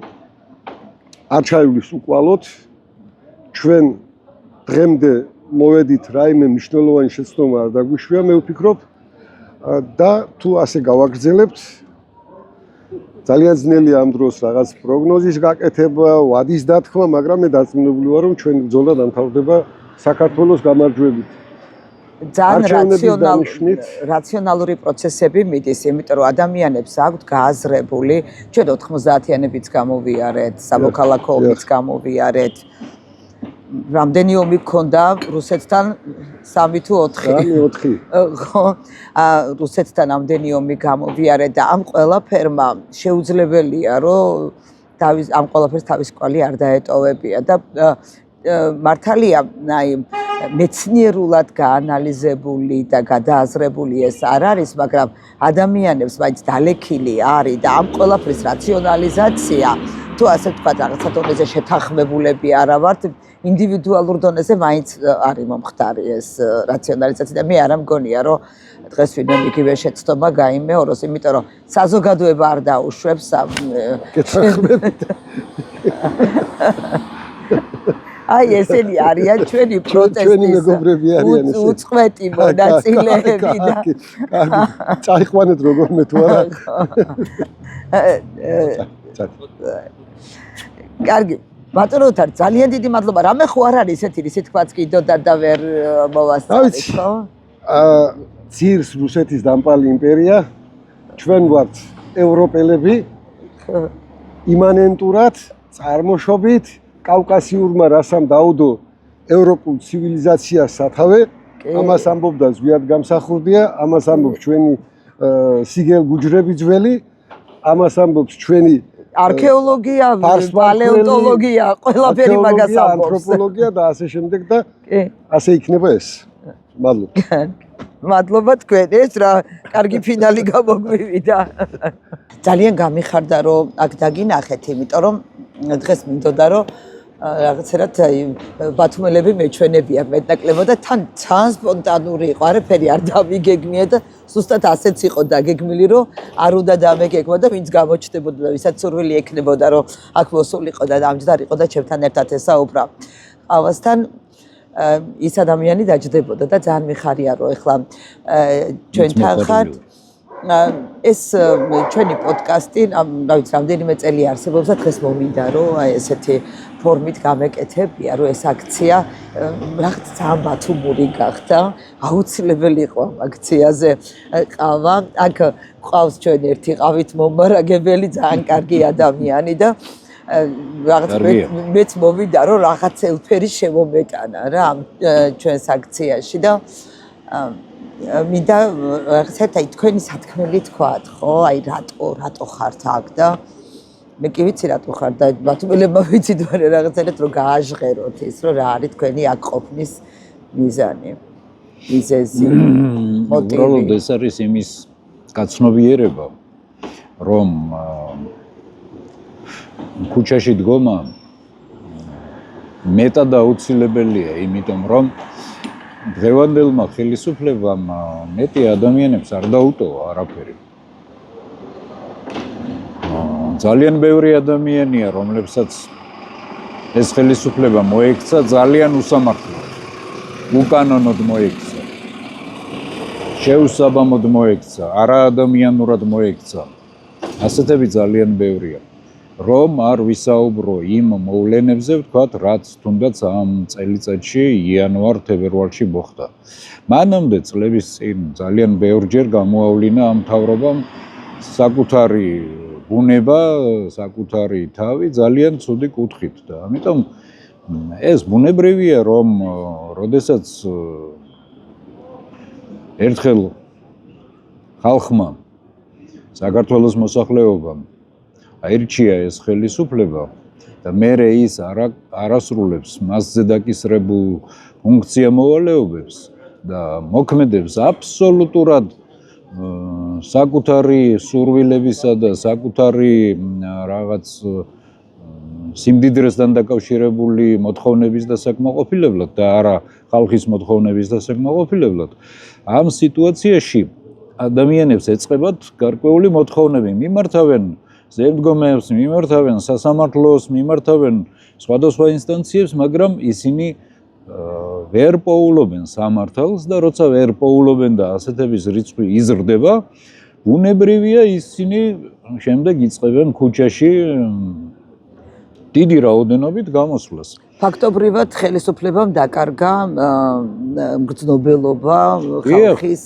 არ ჩაივლის უკვალოდ ჩვენ დღემდე მოვედით რაიმე მნიშვნელოვანი შეცდომა არ დაგვიშვია, მე ვფიქრობ და თუ ასე გავაგრძელებთ ძალიან ძნელია ამ დროს რაღაც პროგნოზის გაკეთება, ვადის დათქმა, მაგრამ მე დარწმუნებული ვარ, რომ ჩვენი ბრძოლა დამთავრდება საქართველოს გამარჯვებით. ძალიან რაციონალური პროცესები მიდის, იმიტომ რომ ადამიანებს აქვთ გააზრებული, ჩვენ 90-იანებიც გამოვიარეთ, სამოქალაქო ომიც გამოვიარეთ. რამდენი ომი გქონდა რუსეთთან 3 თუ 4? ხო, რუსეთთან რამდენი ომი გამოვიარეთ და ამ ყველაფერმა შეუძლებელია, რომ ამ ყველაფერს თავის კვალი არ დაეტოვებია და მართალია, მეცნიერულად გაანალიზებული და გადააზრებული ეს არ არის, მაგრამ ადამიანებს მაინც დალექილი არის და ამ ყველაფრის რაციონალიზაცია, თუ ასე ვთქვათ, რაღაცა დონეზე შეთანხმებულები არა ვართ, ინდივიდუალურ დონეზე მაინც არის მომხდარი ეს რაციონალიზაცია და მე არ მგონია, რომ დღეს ვინმე იგივე შეცდომა გაიმეოროს, იმიტომ რომ საზოგადოება არ დაუშვებს კეთილობით. აი ესენი არიან ჩვენი პროტესტის უწყვეტი მონაწილეები და წაიყვანეთ როგორმე თუ არა. კარგი, ბატონოთარ ძალიან დიდი მადლობა. რამე ხო არ არის ესეთი რისითქვაც კიდოდა და ვერ მოვასწრეთ, ხო? ძირს რუსეთის დამპალი იმპერია, ჩვენ ვართ ევროპელები, იმანენტურად, წარმოშობით კავკასიურმა რასამ დაუდო ევროპულ ცივილიზაციას სათავე, ამას ამბობდა ზვიად გამსახურდია, ამას ამბობს ჩვენი სიგელ გუჯრები ძველი, ამას ამბობს ჩვენი არქეოლოგია, პალეონტოლოგია, ყველაფერი მაგას ამბობს. ანთროპოლოგია და ასე შემდეგ და ასე იქნება ეს. მადლობა. მადლობა თქვენ, ეს რა კარგი ფინალი გამოგვივიდა. ძალიან გამიხარდა რომ აქ დაგინახეთ, იმიტომ რომ დღეს მინდოდა რომ რაღაცერად ბათუმელები მეჩვენებიან მეტნაკლებად და თან სპონტანური იყო, არაფერი არ დამიგეგმია და ზუსტად ასეც იყო დაგეგმილი, რომ არ უნდა დამეგეგმა და ვინც გამოჩნდებოდა და ვისაც სურვილი ექნებოდა, რომ აქ მოსულიყო და დამჯდარიყო და ჩემთან ერთად ესაუბრა ყავასთან, ის ადამიანი დაჯდებოდა და ძალიან მიხარია, რომ ეხლა ჩვენთან ხართ. ეს ჩვენი პოდკასტი, რა ვიცი, რამდენიმე წელი არსებობს და დღეს მომინდა, რომ აი ესეთი ფორმით გამეკეთებია, რომ ეს აქცია რაღაც ძალიან ბათუმური გახდა. აუცილებელი იყო ამ აქციაზე ყავა. აქ ყავს ჩვენ ერთი ყავით მომარაგებელი, ძალიან კარგი ადამიანი და რაღაც მეც მოვიდა, რომ რაღაც ელფერი შემომეტანა რა ამ ჩვენს აქციაში და მინდა რაღაცა თქვენი სათქმელი თქვათ, ხო? აი რატო ხართ აქ და მე კი ვიცი რატო ხარ და ბათუმელებმა ვიცით რაღაცელეთ რომ გააჟღეროთ ის რომ რა არის თქვენი აქ ყოფნის მიზანი, მიზეზი, მოტივი. უბრალოდ ეს არის იმის გაცნობიერება, რომ ქუჩაში დგომა მეტად აუცილებელია, იმიტომ რომ დღევანდელმა ხელისუფლებამ მეტი ადამიანებს არ დაუტოვა არაფერი. ძალიან ბევრი ადამიანია, რომლებსაც ეს ხელისუფლება მოექცა ძალიან უსამართლოდ, უკანონოდ მოექცა, შეუსაბამოდ მოექცა, არაადამიანურად მოექცა. ასეთები ძალიან ბევრია. რომ არ ვისაუბრო იმ მოვლენებზე, ვთქვათ, რაც თუნდაც ამ წელიწადში იანვარ-თებერვალში მოხდა. მანამდე წლების წინ ძალიან ბევრჯერ გამოავლინა ამ მთავრობამ საკუთარი ბუნება, საკუთარი თავი ძალიან ცუდი კუთხით და ამიტომ ეს ბუნებრივია, რომ როდესაც ერთხელ ხალხმა საქართველოს მოსახლეობამ აირჩია ეს ხელისუფლება და მერე ის არასრულებს მასზე დაკისრებულ ფუნქცია მოვალეობებს და მოქმედებს აბსოლუტურად საკუთარი სურვილებისა და საკუთარი რაღაც სიმდიდრესთან დაკავშირებული მოთხოვნების დასაკმაყოფილებლად და არა ხალხის მოთხოვნების დასაკმაყოფილებლად ამ სიტუაციაში ადამიანებს ეწყებათ გარკვეული მოთხოვნები, მიმართავენ ზემდგომეებს, მიმართავენ სასამართლოს, მიმართავენ სხვადასხვა ინსტანციებს, მაგრამ ისინი ვერ პოულობენ სამართალს და როცა ვერ პოულობენ და ასეთების რიცხვი იზრდება, ბუნებრივია ისინი შემდეგ იწყებენ ქუჩაში დიდი რაოდენობით გამოსვლას. ფაქტობრივად ხელისუფლებამ დაკარგა მგრძნობელობა ხალხის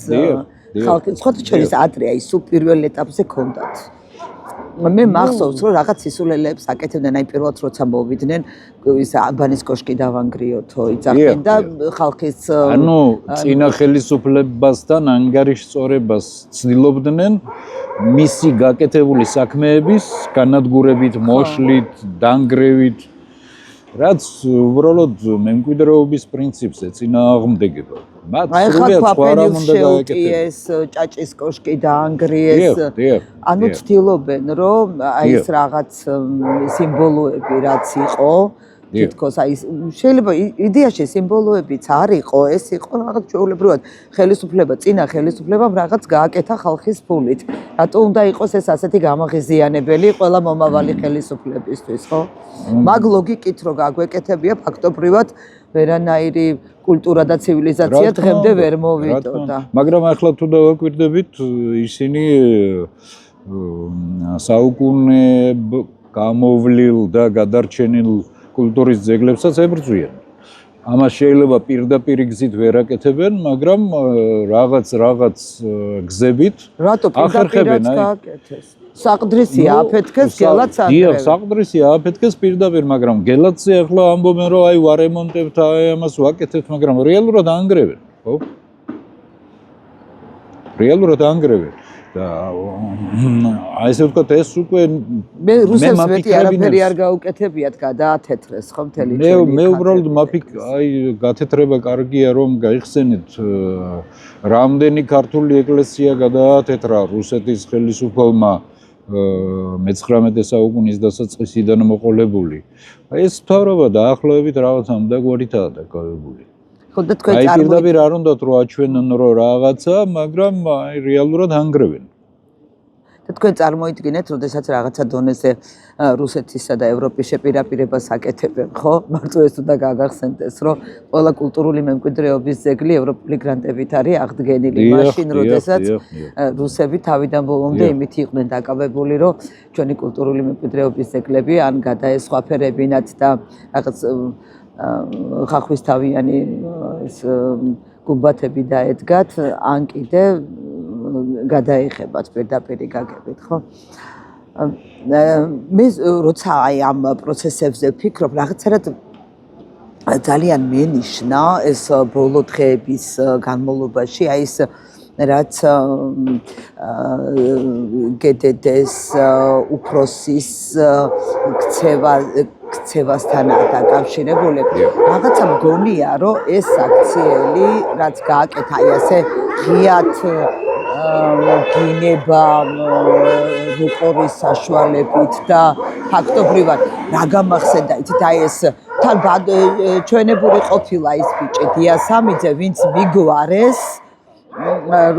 სხვათა შორის ადრე აი სულ პირველ ეტაპზე ქონდათ. მე მახსოვს რომ რაღაც სისულელეებს აკეთებდნენ აი პირველად როცა მოვიდნენ ის აბანის კოშკი დავანგრიოთო იძახდნენ და ხალხის ანუ წინა ხელისუფლებასთან ანგარიშწორებას ცდილობდნენ მისი გაკეთებული საქმეების განადგურებით, მოშლით, დანგრევით, რაც უბრალოდ მემკვიდრეობის პრინციპს ეწინააღმდეგება. მათ სრულიად სხვა რამ უნდა გააკეთებინეს. ჭაჭის კოშკი დაანგრიეს. ანუ ცდილობენ რომ აი ეს რაღაც სიმბოლოები რაც იყო, თითქოს აი შეიძლება იდეაში სიმბოლოებიც არ იყო, ეს იყო რაღაც ჩვეულებრივად ხელისუფლება, წინა ხელისუფლებამ რაღაც გააკეთა ხალხის ფულით. რატო უნდა იყოს ეს ასეთი გამაღიზიანებელი ყველა მომავალი ხელისუფლებისთვის, ხო? მაგ ლოგიკით რო გაგვეკეთებია ფაქტობრივად ვერანაირი კულტურა და ცივილიზაცია დღემდე ვერ მოვიდოდა. მაგრამ ახლა თუ დავაკვირდებით, ისინი საუკუნეებ გამოვლილ და გადარჩენილ კულტურის ძეგლებსაც ებრძვიან. ამას შეიძლება პირდაპირ გზით ვერ აკეთებენ, მაგრამ რაღაც გზებით რატო პირდაპირაც გააკეთეს? საყდრისი ააფეთქეს, გელაც ანგრევენ. დიახ, საყდრისი ააფეთქეს პირდაპირ, მაგრამ გელაცზე ახლა ამბობენ, რომ აი ვარემონტებთ, აი ამას ვაკეთებთ, მაგრამ რეალურად ანგრევენ, ხო? რეალურად ანგრევენ. და აი ესე ვთქვათ, ეს უკვე მე რუსებს მეტი არაფერი არ გაუკეთებიათ, გადაათეთრეს ხო მთელი ჩვენი. მე უბრალოდ აი გათეთრება კარგია რომ გაიხსენეთ რამდენი ქართული ეკლესია გადაათეთრა რუსეთის ხელისუფალმა მე-19 საუკუნის დასაწყისიდან მოყოლებული. აი ეს მთავრობა დაახლოებით რაღაც ამდაგვარითაა დაკავებული. ხო და თქვენ აი პირდაპირ არ უნდათ რომ აჩვენონ რომ რაღაცა, მაგრამ აი რეალურად ანგრევენ. და თქვენ წარმოიდგინეთ, როდესაც რაღაცა დონეზე რუსეთისა და ევროპის შეპირაპირებას აკეთებენ, ხო? მარტო ეს უნდა გაგახსენდეს, რომ ყველა კულტურული მემკვიდრეობის ძეგლი ევროპული გრანტებით არის აღდგენილი, მაშინ როდესაც რუსები თავიდან ბოლომდე იმით იყვნენ დაკავებული, რომ ჩვენი კულტურული მემკვიდრეობის ძეგლები ან გადაესხვაფერებინათ და რაღაც ხახვისთავიანი გუმბათები დაედგათ, ან კიდე გადაეხებათ პირდაპირი გაგებით, ხო? მე როცა აი ამ პროცესებზე ვფიქრობ, რაღაცერად ძალიან მენიშნა ეს ბოლო დღეების განმავლობაში, აი ეს რაც გედედეს უფროსის ქცევასთან დაკავშირებული. რაღაცა მგონია, რომ ეს აქციელი, რაც გააკეთა აი ასე ღიად გინება რუკორის საშუალებით და ფაქტობრივად რა გამახსენდა იცით აი ეს თან ჩვენებური ყოფილა ის ბიჭი დიასამიძე ვინც მიგვარეს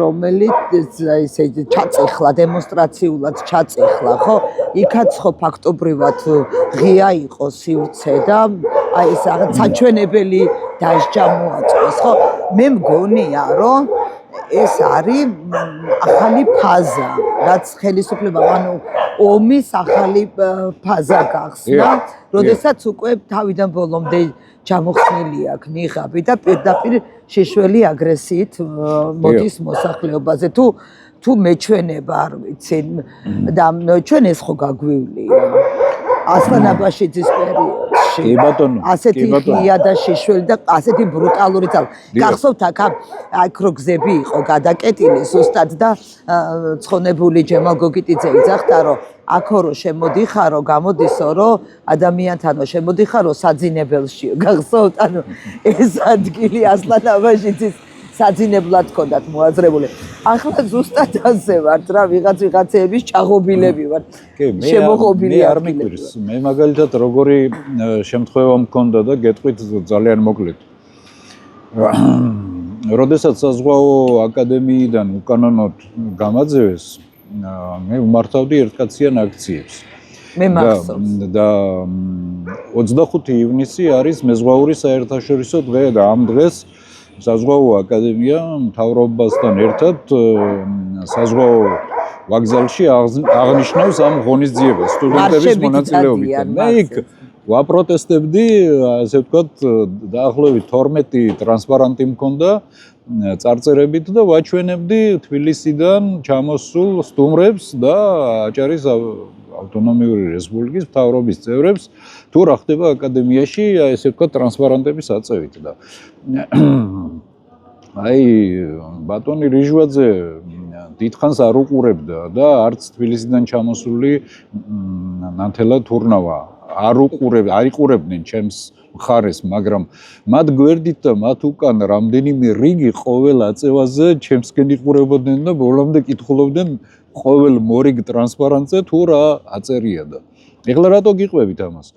რომელიც ესე ჩაწეხლა დემონსტრაციულად ჩაწეხლა ხო იქაც ხო ფაქტობრივად ღია იყო სივრცე და აი ეს რაღაც საჩვენებელი დასჯა მოაწყვეს ხო მე მგონია რომ ეს არის ახალი ფაზა, რაც ხელისუფლებამ, ანუ ომის ახალი ფაზა გახსნა, როდესაც უკვე თავიდან ბოლომდე ჩამოხსნილი აქვს ნიღაბი და პირდაპირ შეშველი აგრესიით მოდის მოსახლეობაზე. თუ მეჩვენება არ ვიცი და ჩვენ ეს ხო გაგვივლია. ასლან აბაშიძის პერიოდში. კი ბატონო. ასეთი ღია და შეშველი და ასეთი ბრუტალური ძალა. გახსოვთ აქ რო გზები იყო გადაკეტილი ზუსტად და ცხონებული ჯემალ გოგიტიძე იძახდა რომ აქო რო შემოდიხარო გამოდისო რომ ადამიანთანო შემოდიხარო საძინებელში. გახსოვთ ანუ ეს ადგილი ასლან აბაშიძის საძინებლად ჰქონდათ მოაზრებული. ახლა ზუსტად ასე ვართ რა ვიღაცების ჭაღობილები ვართ. შემოღობილი არ მიგვირს. მე მაგალითად როგორი შემთხვევა მქონდა და გეტყვით ძალიან მოკლედ. როდესაც საზღვაო აკადემიიდან უკანონოდ გამაძევეს, მე უმართავდი ერთკაციან აქციებს. მე მახსოვს. და 25 ივნისი არის მეზღვაური საერთაშორისო დღე და ამ დღეს საზღვაო აკადემია მთავრობასთან ერთად საზღვაო ვაგზალში აღნიშნავს ამ ღონისძიებას სტუდენტების მონაწილეობით. მე იქ ვაპროტესტებდი, ასე ვთქვათ, დაახლოებით 12 ტრანსპარანტი მქონდა წარწერებით და ვაჩვენებდი თბილისიდან ჩამოსულ სტუმრებს და აჭარის ავტონომიური რესპუბლიკის მთავრობის წევრებს თუ რა ხდება აკადემიაში, ესე ვთქვათ, ტრანსპარანტების აწევით და აი ბატონი რიჟვაძე დიდხანს არ უყურებდა და არც თბილისიდან ჩამოსული ნანთელა თურნავა არ იყურებდნენ ჩემს მხარეს, მაგრამ მათ გვერდით და მათ უკან რამდენიმე რიგი ყოველ აწევაზე ჩემსკენ იყურებოდნენ და ბოლომდე კითხულობდნენ ყოველ მორიგ ტრანსპარანტზე თუ რა აწერია და ეხლა რატო გიყვებით ამას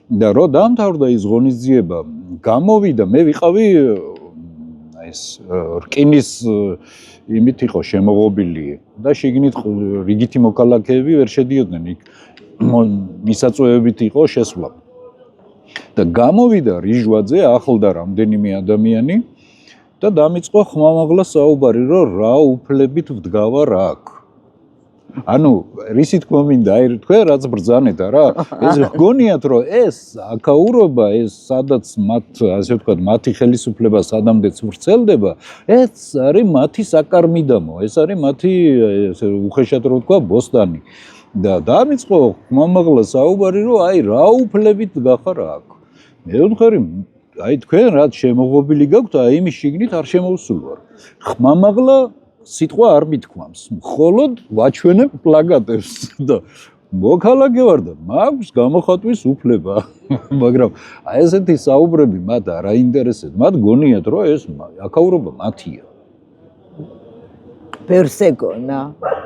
და რო დამთავრდა ის ღონისძიება გამოვიდა მე ვიყავი ეს რკინის იმით იყო შემოღობილი და შიგნით რიგითი მოქალაქეები ვერ შედიოდნენ იქ მისაწვევებით იყო შესვლა და გამოვიდა რიჟვაძე ახლდა რამდენიმე ადამიანი და დამიწყო ხმამაღლა საუბარი რომ რა უფლებით ვდგავარ აქ ანუ რისი თქმა მინდა აი თქვენ რაც ბრძანეთ არა ეს გონიათ რომ ეს აკაურობა ეს სადაც მათ ასე ვთქვათ მათი ხელისუფლება სადამდეც ვრცელდება ეს არის მათი საკარმიდამო ეს არის მათი ესე უხეშად რო ვთქვა ბოსტანი და დამიწყო ხმამაღლა საუბარი რომ აი რა უფლებით გახარ აქ მე ვთქვი აი თქვენ რაც შემოღობილი გაქვთ აი იმის შიგნით არ შემოვსულ ვარ ხმამაღლა სიტყვა არ მithქვამს მხოლოდ ვაჩვენებ პლაკატებს და მოქალაქე ვარ და მაქვს გამოხატვის უფლება მაგრამ აი ესეთი საუბრები მათ არ აინტერესებს მათ გონიათ რომ ეს აკაურობა მათია ბერსეგონა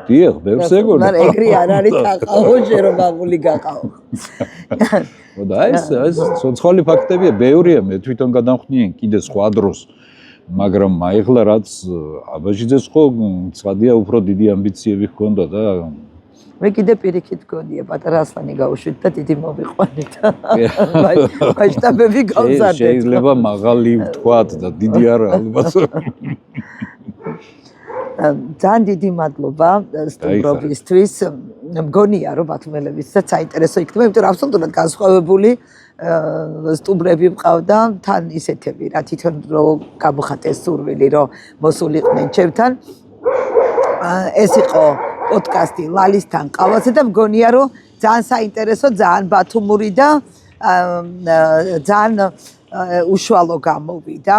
დიახ ბერსეგონა მაგრამ ეგრე არ არის გაყაო რომ მაგული გაყაო და ეს ცოცხალი ფაქტებია ბევრია მე თვითონ გადამხნიენ კიდე სხვა დროს მაგრამ აიხლა რაც აბაშიძეს ხო ცხადია უფრო დიდი ამბიციები ჰქონდა და მე კიდე პირიქით გონია პატარა ასლანი გავუშვით და დიდი მოვიყვანეთ. მასშტაბები გავზარდეთ. შეიძლება მაღალი ვთქვათ და დიდი არა ალბათ. ძალიან დიდი მადლობა სტუმრობისთვის. მგონია რომ ბათუმელებისაც საინტერესო იქნება, იმიტომ რომ აბსოლუტურად განსხვავებული სტუმრები მყავდა, თან ისეთები რა თვითონ რომ გამოხატეს სურვილი რომ მოსულიყვნენ ჩემთან. ეს იყო პოდკასტი ლალისთან ყავაზე და მგონია რომ ძალიან საინტერესო, ძალიან ბათუმური და ძალიან უშუალო გამოვიდა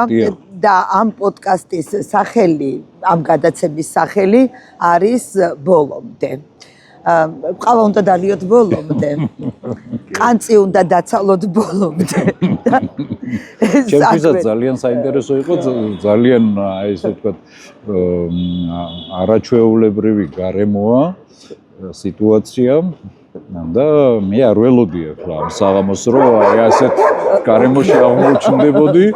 და ამ პოდკასტის სახელი, ამ გადაცემის სახელი არის ბოლომდე. ყავა უნდა დალიოთ ბოლომდე. ყანწი უნდა დაცალოთ ბოლომდე. ჩემთვისაც ძალიან საინტერესო იყო, ძალიან ესე ვთქვათ არაჩვეულებრივი გარემოა სიტუაცია და მე არ ველოდი ახლა ამ საღამოს რომ აი ასეთ გარემოში აღმოჩნდებოდი.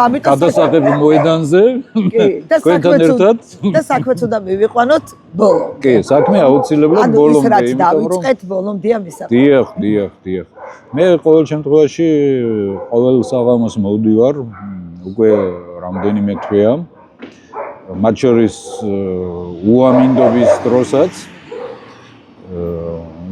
ამიტომ გადასაღებ მოედანზე თქვენთან ერთად და საქმეც უნდა მივიყვანოთ ბოლომდე. კი, საქმე აუცილებლად ბოლომდე, იმიტომ რომ დავიწყეთ ბოლომდეა მისაღები. დიახ. მე ყოველ შემთხვევაში ყოველ საღამოს მოვდივარ უკვე რამდენიმე თვეა. მათ შორის უამინდობის დროსაც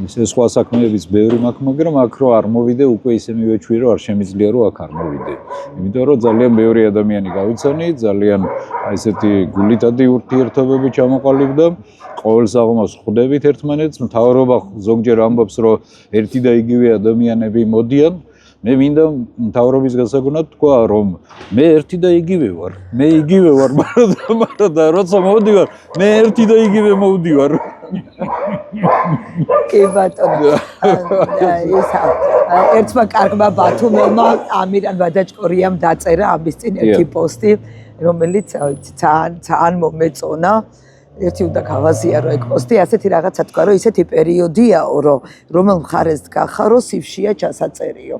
ისე სხვა საქმეებიც ბევრი მაქვს, მაგრამ აქ რო არ მოვიდე, უკვე ისე მივეჩვი, რომ არ შემიძლია რომ აქ არ მოვიდე. იმიტომ რომ ძალიან ბევრი ადამიანი გავიცანი, ძალიან აი ესეთი გულითადი ურთიერთობები ჩამოყალიბდა. ყოველ საღამოს ხვდებით ერთმანეთს, მთავრობა ზოგჯერ ამბობს, რომ ერთი და იგივე ადამიანები მოდიან. მე მინდა მთავრობის გასაგონად თქვა, რომ მე ერთი და იგივე ვარ. მე იგივე ვარ, მაგრამ და როცა მოვდივარ, მე ერთი და იგივე მოვდივარ. კი ბატონო. ერთმა კარგმა ბათუმელმა ამირან ვადაჭკორიამ დაწერა ამის წინ ერთი პოსტი, რომელიც ძალიან მომეწონა. ერთი უნდა გავაზიარო ეგ პოსტი, ასეთი რაღაცა თქვა, რომ ისეთი პერიოდიაო, რომ რომელ მხარეს გახარო, სივშია ჩასაწერიო.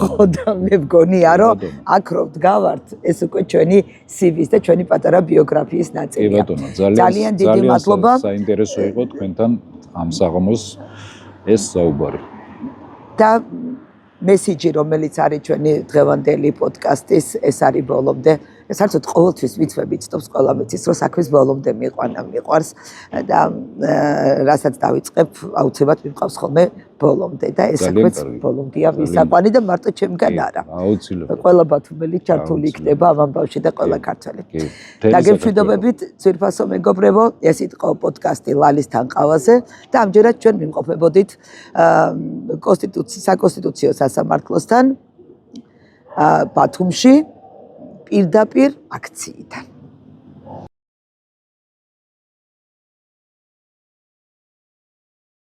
ხო და მე მგონია, რომ აქ რო ვდგავართ, ეს უკვე ჩვენი CV-ის და ჩვენი პატარა ბიოგრაფიის ნაწილია. კი ბატონო, ძალიან დიდი მადლობა. საინტერესო იყო თქვენთან ამ საღამოს ეს საუბარი. და მესიჯი, რომელიც არის ჩვენი დღევანდელი პოდკასტის, ეს არის ბოლომდე. ეს არც ყოველთვის ვიცვებით, ცდობს ყველა მიცის, რომ საქმის ბოლომდე მიყვარს და რასაც დავიწყებ, აუცილებლად მივყავს ხოლმე ბოლომდე და ეს საქმეც ბოლომდეა მისაყვანი და მარტო ჩემგან არა. აუცილებლად. ყველა ბათუმელი ჩართული იქნება ამ ამბავში და ყველა ქართველი. დაგემშვიდობებით, ძვირფასო მეგობრებო, ეს იყო პოდკასტი ლალისთან ყავაზე და ამჯერად ჩვენ ვიმყოფებოდით საკონსტიტუციო სასამართლოსთან ბათუმში. პირდაპირ აქციიდან.